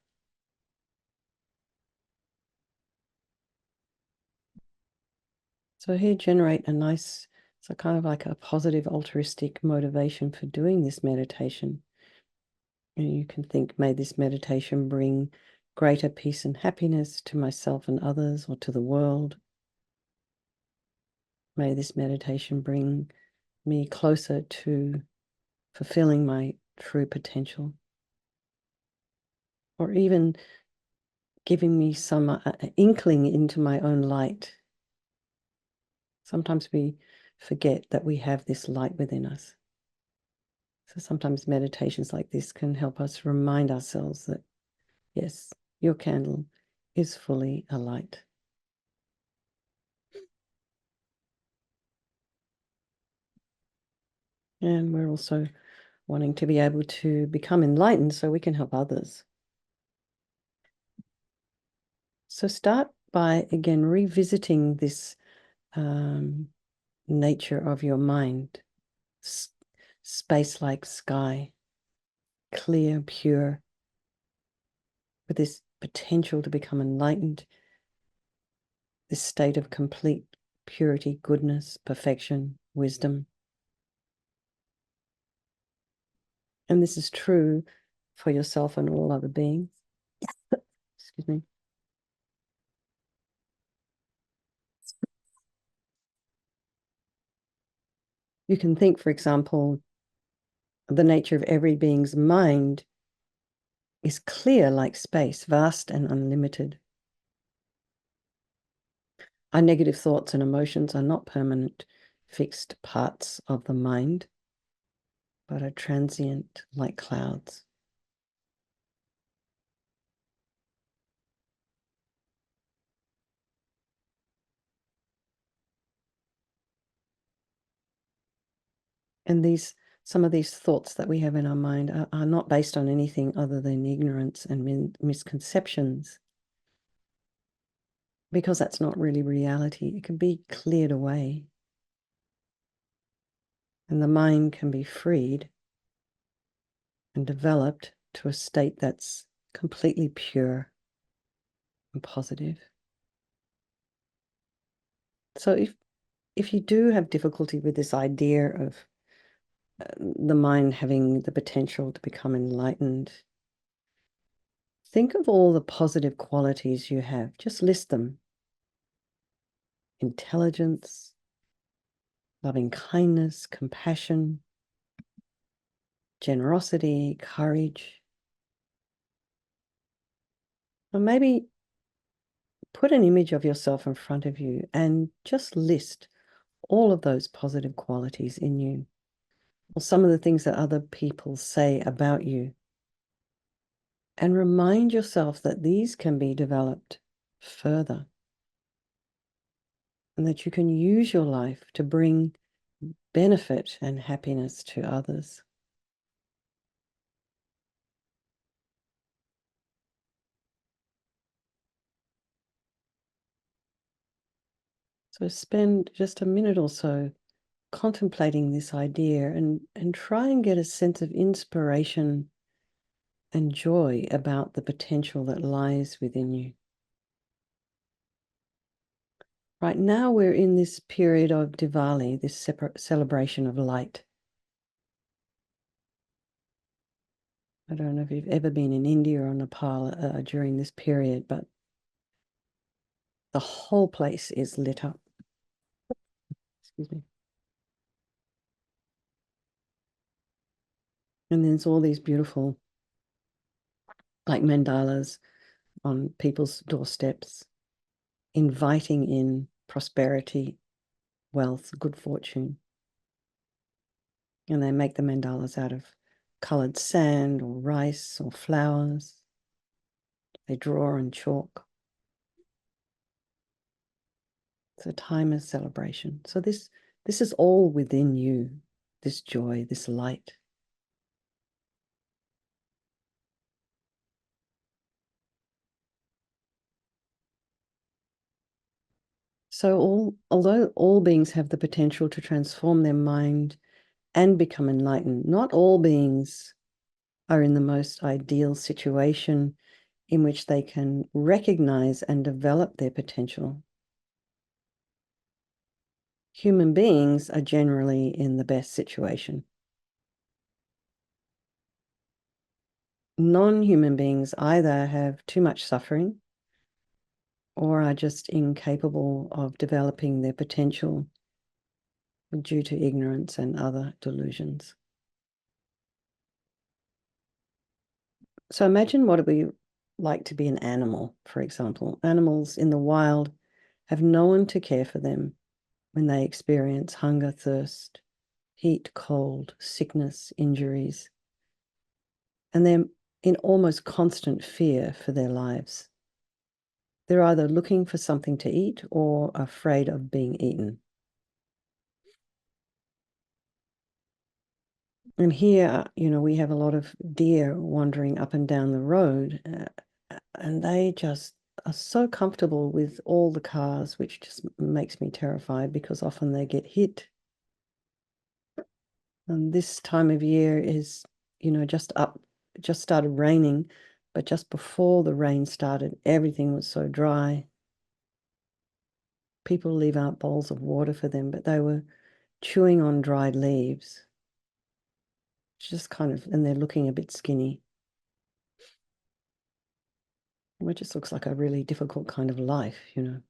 So here generate a nice, so kind of like a positive altruistic motivation for doing this meditation. And you can think, may this meditation bring greater peace and happiness to myself and others, or to the world. May this meditation bring me closer to fulfilling my true potential. Or even giving me some inkling into my own light. Sometimes we forget that we have this light within us. So sometimes meditations like this can help us remind ourselves that, yes, your candle is fully alight. And we're also wanting to be able to become enlightened so we can help others. So start by, again, revisiting this nature of your mind, space like sky, clear, pure, with this potential to become enlightened, this state of complete purity, goodness, perfection, wisdom. And this is true for yourself and all other beings. Excuse me. You can think, for example, the nature of every being's mind is clear like space, vast and unlimited. Our negative thoughts and emotions are not permanent, fixed parts of the mind, but are transient like clouds. And some of these thoughts that we have in our mind are not based on anything other than ignorance and misconceptions, because that's not really reality. It can be cleared away, and the mind can be freed and developed to a state that's completely pure and positive. So if you do have difficulty with this idea of the mind having the potential to become enlightened, think of all the positive qualities you have. Just list them. Intelligence, loving kindness, compassion, generosity, courage. Or maybe put an image of yourself in front of you and just list all of those positive qualities in you, or some of the things that other people say about you. And remind yourself that these can be developed further, and that you can use your life to bring benefit and happiness to others. So spend just a minute or so contemplating this idea and try and get a sense of inspiration and joy about the potential that lies within you. Right now, we're in this period of Diwali, this celebration of light. I don't know if you've ever been in India or Nepal during this period, but the whole place is lit up. Excuse me. And there's all these beautiful, like mandalas on people's doorsteps, inviting in prosperity, wealth, good fortune. And they make the mandalas out of colored sand or rice or flowers. They draw on chalk. It's a time of celebration. So this is all within you, this joy, this light. So although all beings have the potential to transform their mind and become enlightened, not all beings are in the most ideal situation in which they can recognize and develop their potential. Human beings are generally in the best situation. Non-human beings either have too much suffering or are just incapable of developing their potential due to ignorance and other delusions. So imagine what it would be like to be an animal, for example. Animals in the wild have no one to care for them when they experience hunger, thirst, heat, cold, sickness, injuries, and they're in almost constant fear for their lives. They're either looking for something to eat or afraid of being eaten. And here, we have a lot of deer wandering up and down the road, and they just are so comfortable with all the cars, which just makes me terrified because often they get hit. And this time of year is, just started raining. But just before the rain started, everything was so dry. People leave out bowls of water for them, but they were chewing on dried leaves. Just kind of, and they're looking a bit skinny. It just looks like a really difficult kind of life, you know.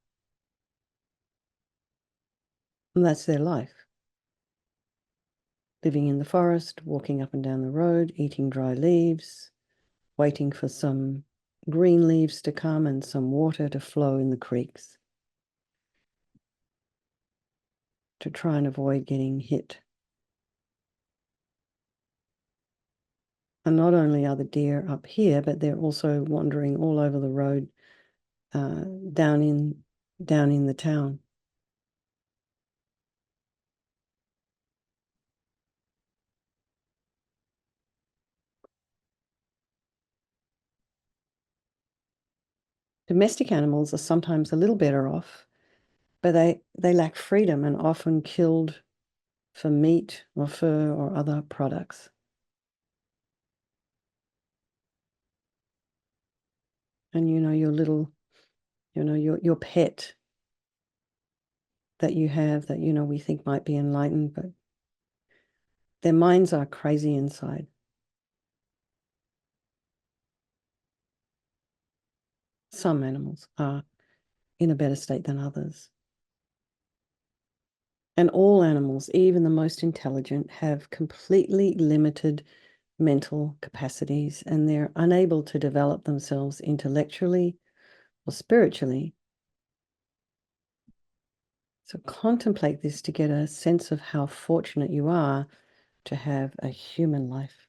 And that's their life. Living in the forest, walking up and down the road, eating dry leaves, waiting for some green leaves to come and some water to flow in the creeks to try and avoid getting hit. And not only are the deer up here, but they're also wandering all over the road down in the town. Domestic animals are sometimes a little better off, but they lack freedom and often killed for meat or fur or other products. And you know, your little, you know, your pet that you have that, you know, we think might be enlightened, but their minds are crazy inside. Some animals are in a better state than others. And all animals, even the most intelligent, have completely limited mental capacities, and they're unable to develop themselves intellectually or spiritually. So contemplate this to get a sense of how fortunate you are to have a human life.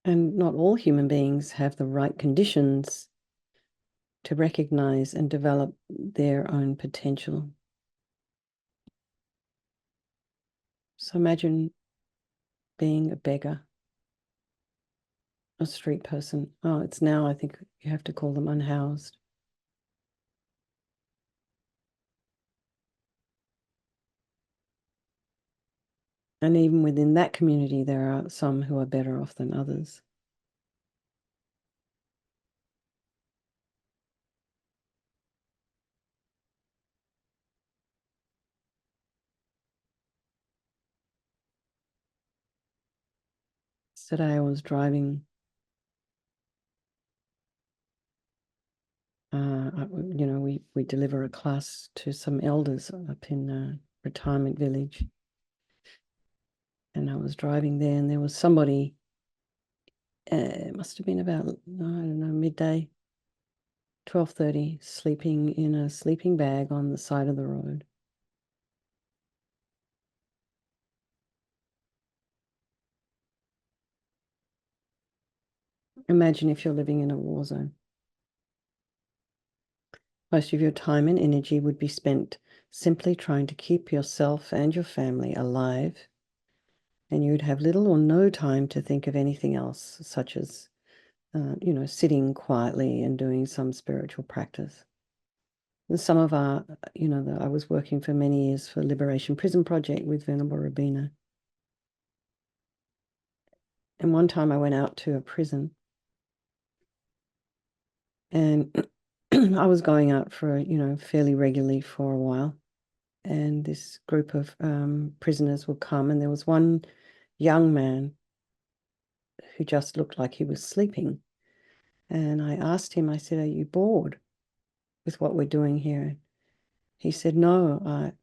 And not all human beings have the right conditions to recognize and develop their own potential. So imagine being a beggar, a street person. Oh, it's now, I think you have to call them unhoused. And even within that community, there are some who are better off than others. Today I was driving, you know, we deliver a class to some elders up in a retirement village. And I was driving there and there was somebody, it must have been about, I don't know, midday, 12:30, sleeping in a sleeping bag on the side of the road. Imagine if you're living in a war zone. Most of your time and energy would be spent simply trying to keep yourself and your family alive, and you'd have little or no time to think of anything else, such as, you know, sitting quietly and doing some spiritual practice. And some of our, you know, I was working for many years for Liberation Prison Project with Venerable Rabina. And one time I went out to a prison and I was going out for, you know, fairly regularly for a while. And this group of prisoners would come, and there was one young man who just looked like he was sleeping. And I asked him, I said, "Are you bored with what we're doing here?" He said, "No,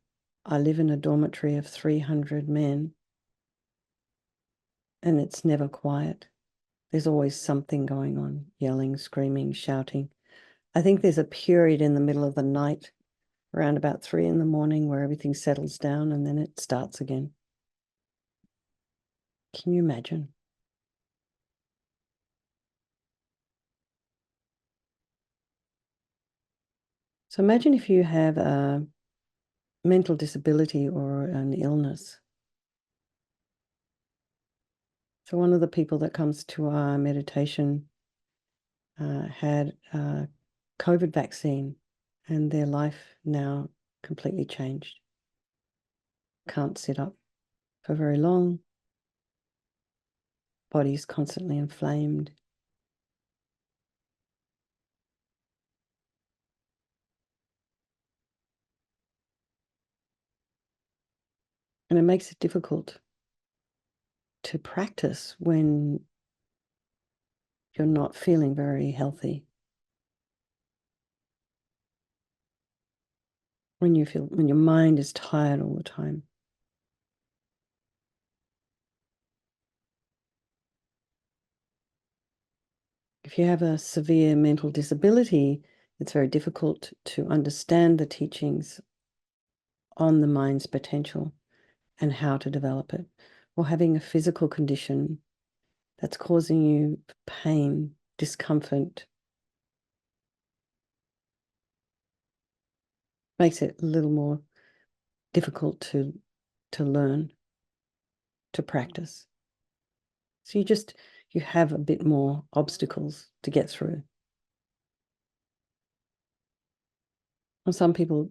I live in a dormitory of 300 men, and it's never quiet. There's always something going on, yelling, screaming, shouting. I think there's a period in the middle of the night, around about 3 in the morning, where everything settles down and then it starts again." Can you imagine? So imagine if you have a mental disability or an illness. So one of the people that comes to our meditation had a COVID vaccine, and their life now completely changed. Can't sit up for very long. Body's constantly inflamed. And it makes it difficult to practice when you're not feeling very healthy. When your mind is tired all the time. If you have a severe mental disability, it's very difficult to understand the teachings on the mind's potential and how to develop it. Or having a physical condition that's causing you pain, discomfort, makes it a little more difficult to learn, to practice. So you have a bit more obstacles to get through. And some people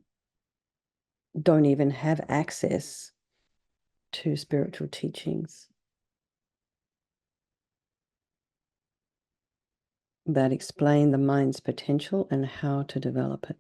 don't even have access to spiritual teachings that explain the mind's potential and how to develop it.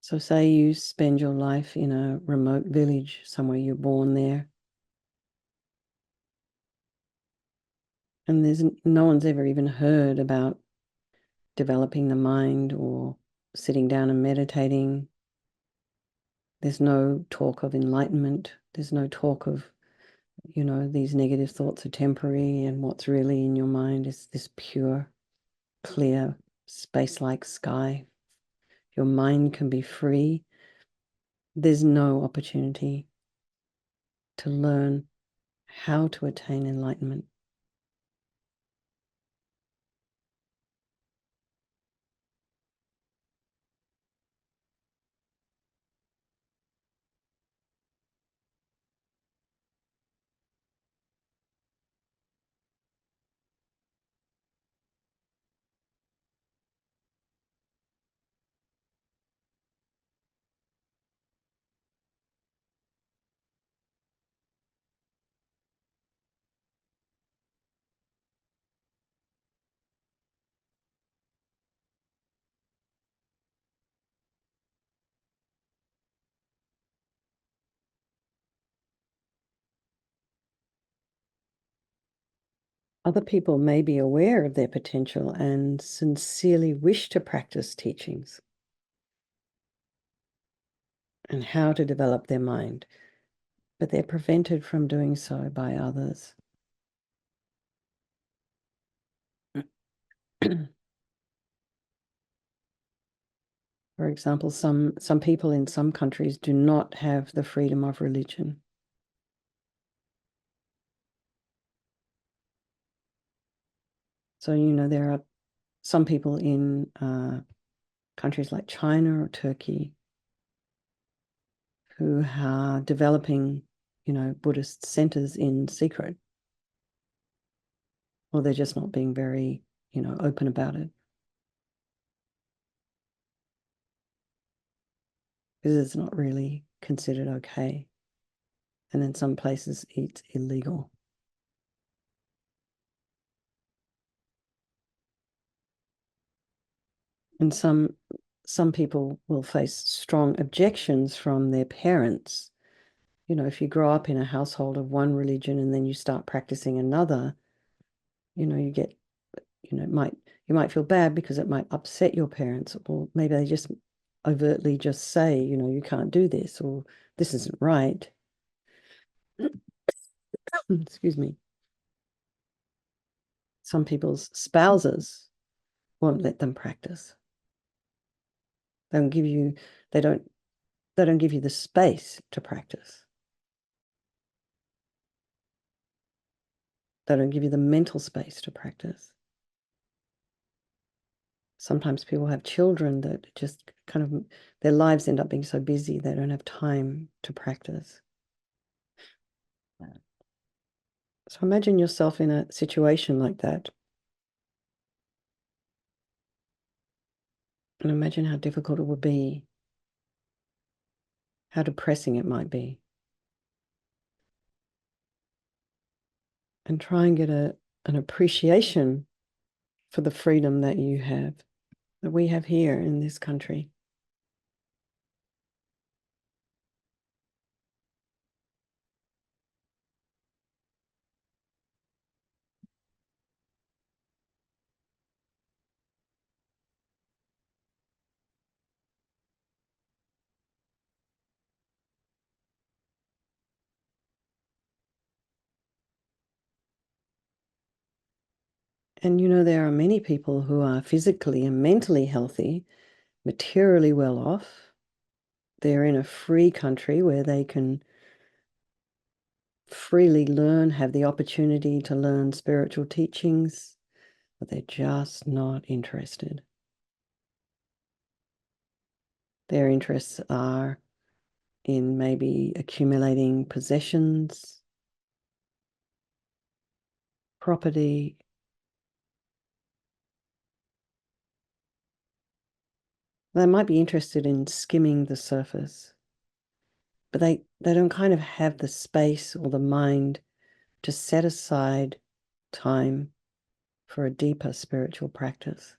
So say you spend your life in a remote village, somewhere you're born there, and no one's ever even heard about developing the mind or sitting down and meditating. There's no talk of enlightenment. There's no talk of, these negative thoughts are temporary, and what's really in your mind is this pure, clear, space-like sky. Your mind can be free. There's no opportunity to learn how to attain enlightenment. Other people may be aware of their potential and sincerely wish to practice teachings and how to develop their mind, but they're prevented from doing so by others. For example, some people in some countries do not have the freedom of religion. So, there are some people in countries like China or Turkey who are developing, Buddhist centers in secret, or they're just not being very, open about it. Because it's not really considered okay. And in some places, it's illegal. And some people will face strong objections from their parents. If you grow up in a household of one religion and then you start practicing another, you get, you might feel bad because it might upset your parents, or maybe they just overtly just say, you can't do this, or this isn't right. Excuse me. Some people's spouses won't let them practice. They don't give you, they don't give you the space to practice. They don't give you the mental space to practice. Sometimes people have children that just kind of, their lives end up being so busy they don't have time to practice. So imagine yourself in a situation like that. And imagine how difficult it would be, how depressing it might be. And try and get an appreciation for the freedom that you have, that we have here in this country. And there are many people who are physically and mentally healthy, materially well off. They're in a free country where they can freely learn, have the opportunity to learn spiritual teachings, but they're just not interested. Their interests are in maybe accumulating possessions, property. They might be interested in skimming the surface, but they don't kind of have the space or the mind to set aside time for a deeper spiritual practice.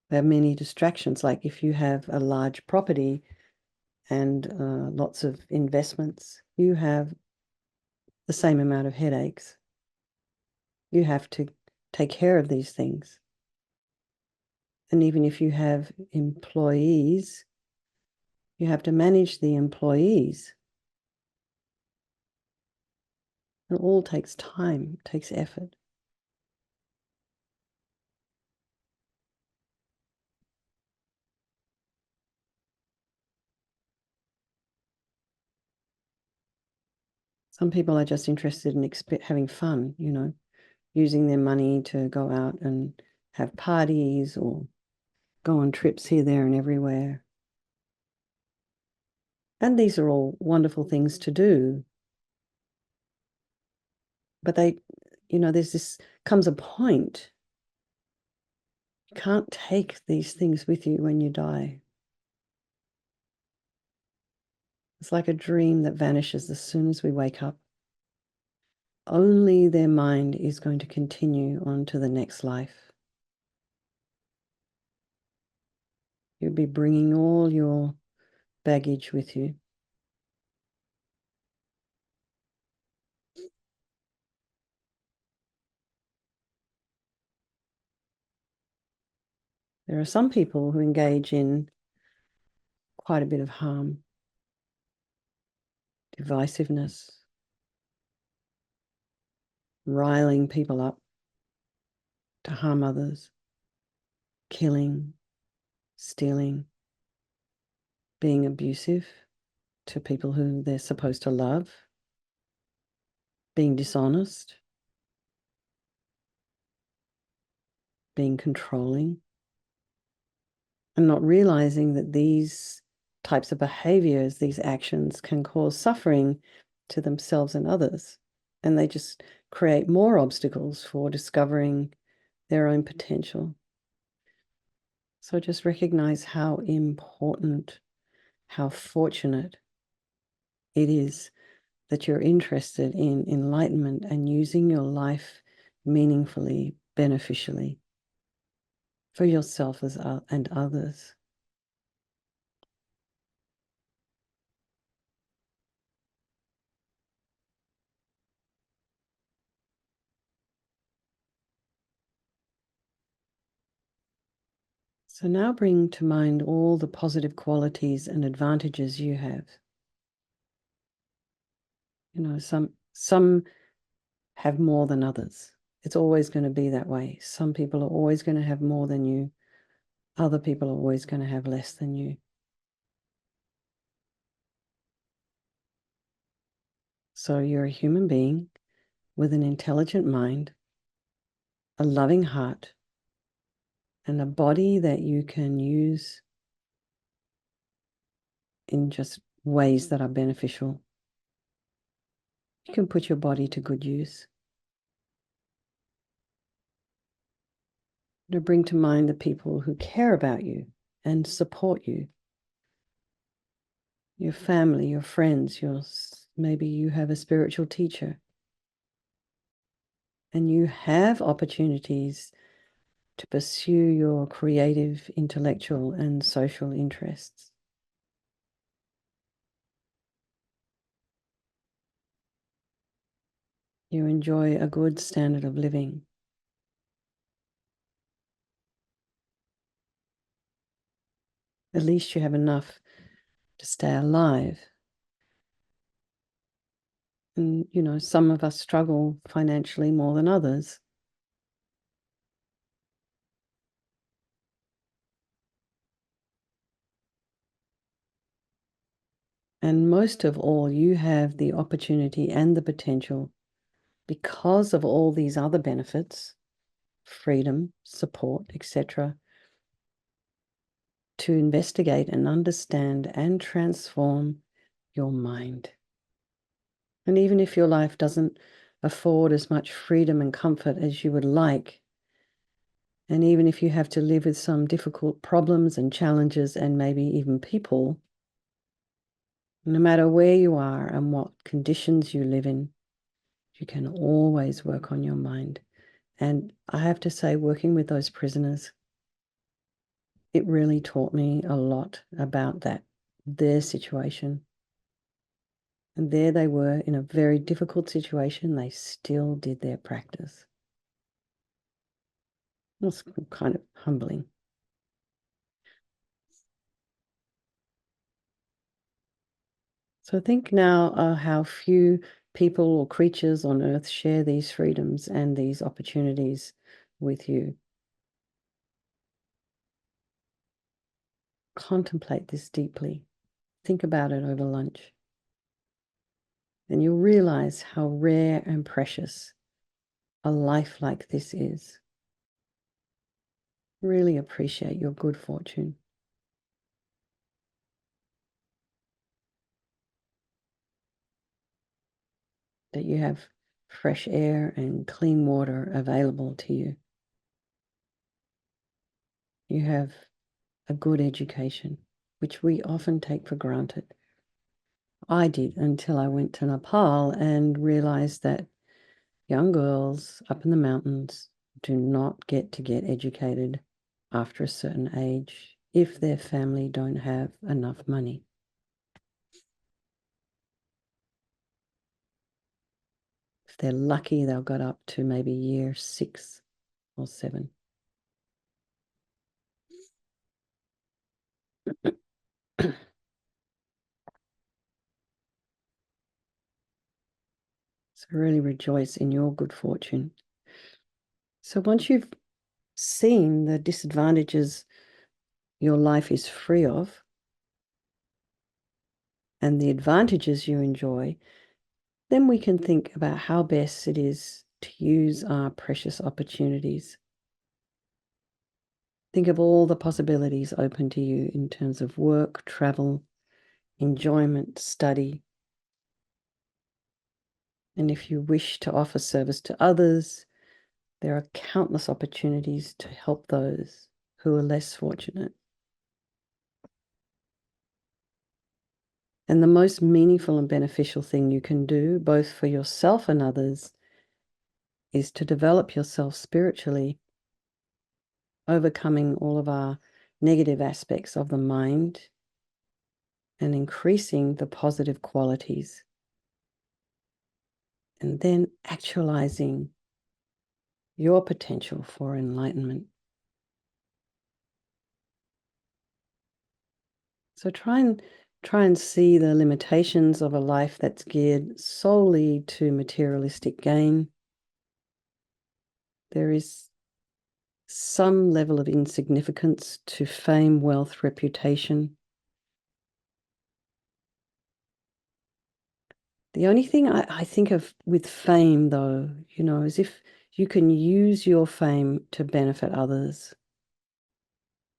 There are many distractions, like if you have a large property and lots of investments, you have the same amount of headaches. You have to take care of these things. And even if you have employees, you have to manage the employees. It all takes time, takes effort. Some people are just interested in having fun, using their money to go out and have parties or go on trips here, there, and everywhere. And these are all wonderful things to do. But comes a point. You can't take these things with you when you die. It's like a dream that vanishes as soon as we wake up. Only their mind is going to continue on to the next life. You'll be bringing all your baggage with you. There are some people who engage in quite a bit of harm, divisiveness, riling people up to harm others, killing, stealing, being abusive to people who they're supposed to love, being dishonest, being controlling, and not realizing that these types of behaviors, these actions can cause suffering to themselves and others. And they just create more obstacles for discovering their own potential. So just recognize how important, how fortunate it is that you're interested in enlightenment and using your life meaningfully, beneficially for yourself and others. So now bring to mind all the positive qualities and advantages you have. Some have more than others. It's always going to be that way. Some people are always going to have more than you. Other people are always going to have less than you. So you're a human being with an intelligent mind, a loving heart, and a body that you can use in just ways that are beneficial. You can put your body to good use. To bring to mind the people who care about you and support you. Your family, your friends, maybe you have a spiritual teacher. And you have opportunities to pursue your creative, intellectual, and social interests. You enjoy a good standard of living. At least you have enough to stay alive. And, some of us struggle financially more than others. And most of all, you have the opportunity and the potential, because of all these other benefits, freedom, support, etc., to investigate and understand and transform your mind. And even if your life doesn't afford as much freedom and comfort as you would like, and even if you have to live with some difficult problems and challenges and maybe even people, no matter where you are and what conditions you live in, you can always work on your mind. And I have to say, working with those prisoners, it really taught me a lot about their situation. And there they were in a very difficult situation. They still did their practice. It was kind of humbling. So think now how few people or creatures on earth share these freedoms and these opportunities with you. Contemplate this deeply. Think about it over lunch. And you'll realize how rare and precious a life like this is. Really appreciate your good fortune. That you have fresh air and clean water available to you. You have a good education, which we often take for granted. I did until I went to Nepal and realized that young girls up in the mountains do not get educated after a certain age if their family don't have enough money. If they're lucky, they'll get up to maybe year 6 or 7. So really rejoice in your good fortune. So once you've seen the disadvantages your life is free of and the advantages you enjoy, then we can think about how best it is to use our precious opportunities. Think of all the possibilities open to you in terms of work, travel, enjoyment, study. And if you wish to offer service to others, there are countless opportunities to help those who are less fortunate. And the most meaningful and beneficial thing you can do, both for yourself and others, is to develop yourself spiritually, overcoming all of our negative aspects of the mind and increasing the positive qualities. And then actualizing your potential for enlightenment. So try and see the limitations of a life that's geared solely to materialistic gain. There is some level of insignificance to fame, wealth, reputation. The only thing I think of with fame, though, is if you can use your fame to benefit others,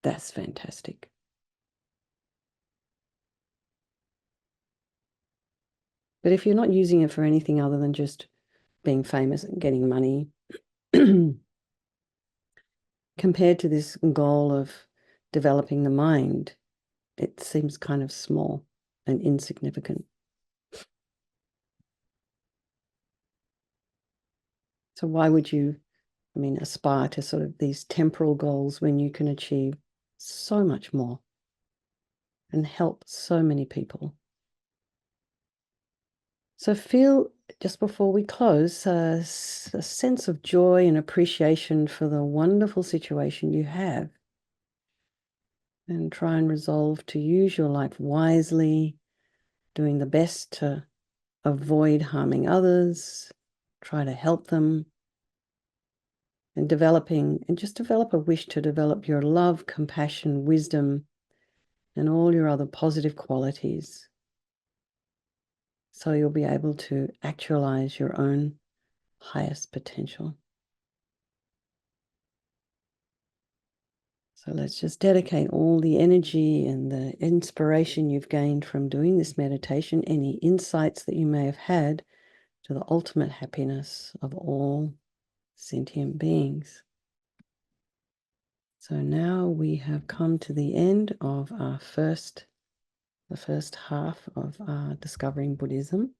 that's fantastic. But if you're not using it for anything other than just being famous and getting money, compared to this goal of developing the mind, it seems kind of small and insignificant. So why would you, aspire to sort of these temporal goals when you can achieve so much more and help so many people? So feel, just before we close, a sense of joy and appreciation for the wonderful situation you have. And try and resolve to use your life wisely, doing the best to avoid harming others, try to help them, and just develop a wish to develop your love, compassion, wisdom, and all your other positive qualities. So you'll be able to actualize your own highest potential. So let's just dedicate all the energy and the inspiration you've gained from doing this meditation, any insights that you may have had, to the ultimate happiness of all sentient beings. So now we have come to the end of the first half of Discovering Buddhism.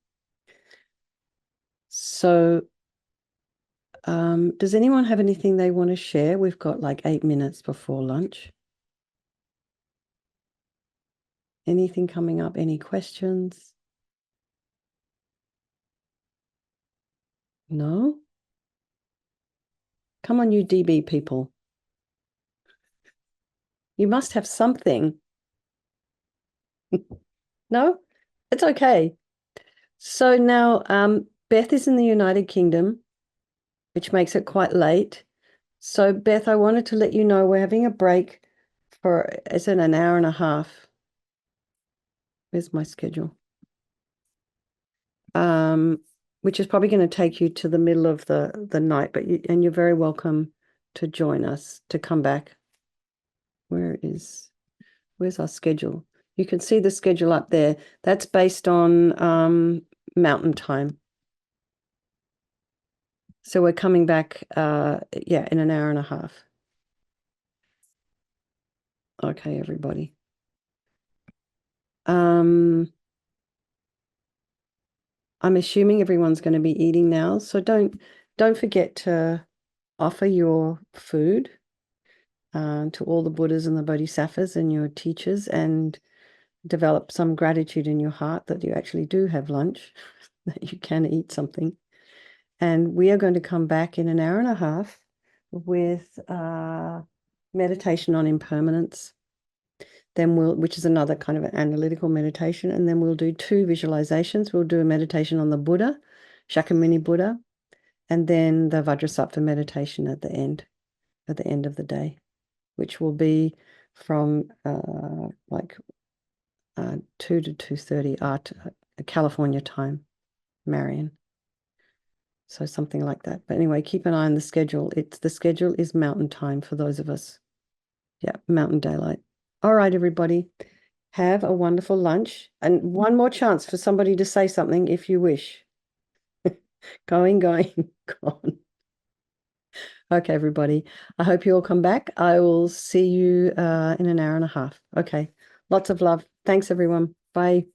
So does anyone have anything they want to share? We've got like 8 minutes before lunch. Anything coming up? Any questions? No? Come on, you DB people. You must have something. No? It's okay. So now Beth is in the United Kingdom, which makes it quite late. So Beth, I wanted to let you know we're having a break for, is it an hour and a half? Where's my schedule? Which is probably going to take you to the middle of the night, but you're very welcome to join us, to come back. Where's our schedule? You can see the schedule up there. That's based on mountain time. So we're coming back, in an hour and a half. Okay, everybody. I'm assuming everyone's going to be eating now, so don't forget to offer your food to all the Buddhas and the Bodhisattvas and your teachers, and develop some gratitude in your heart that you actually do have lunch, that you can eat something. And we are going to come back in an hour and a half with meditation on impermanence. Then which is another kind of an analytical meditation. And then we'll do 2 visualizations. We'll do a meditation on the Buddha, Shakyamuni Buddha, and then the Vajrasattva meditation at the end of the day, which will be from 2 to 2:30 California time, Marion. So something like that. But anyway, keep an eye on the schedule. The schedule is mountain time for those of us. Yeah, mountain daylight. All right, everybody. Have a wonderful lunch. And one more chance for somebody to say something if you wish. Going, gone. Okay, everybody. I hope you all come back. I will see you in an hour and a half. Okay. Lots of love. Thanks, everyone. Bye.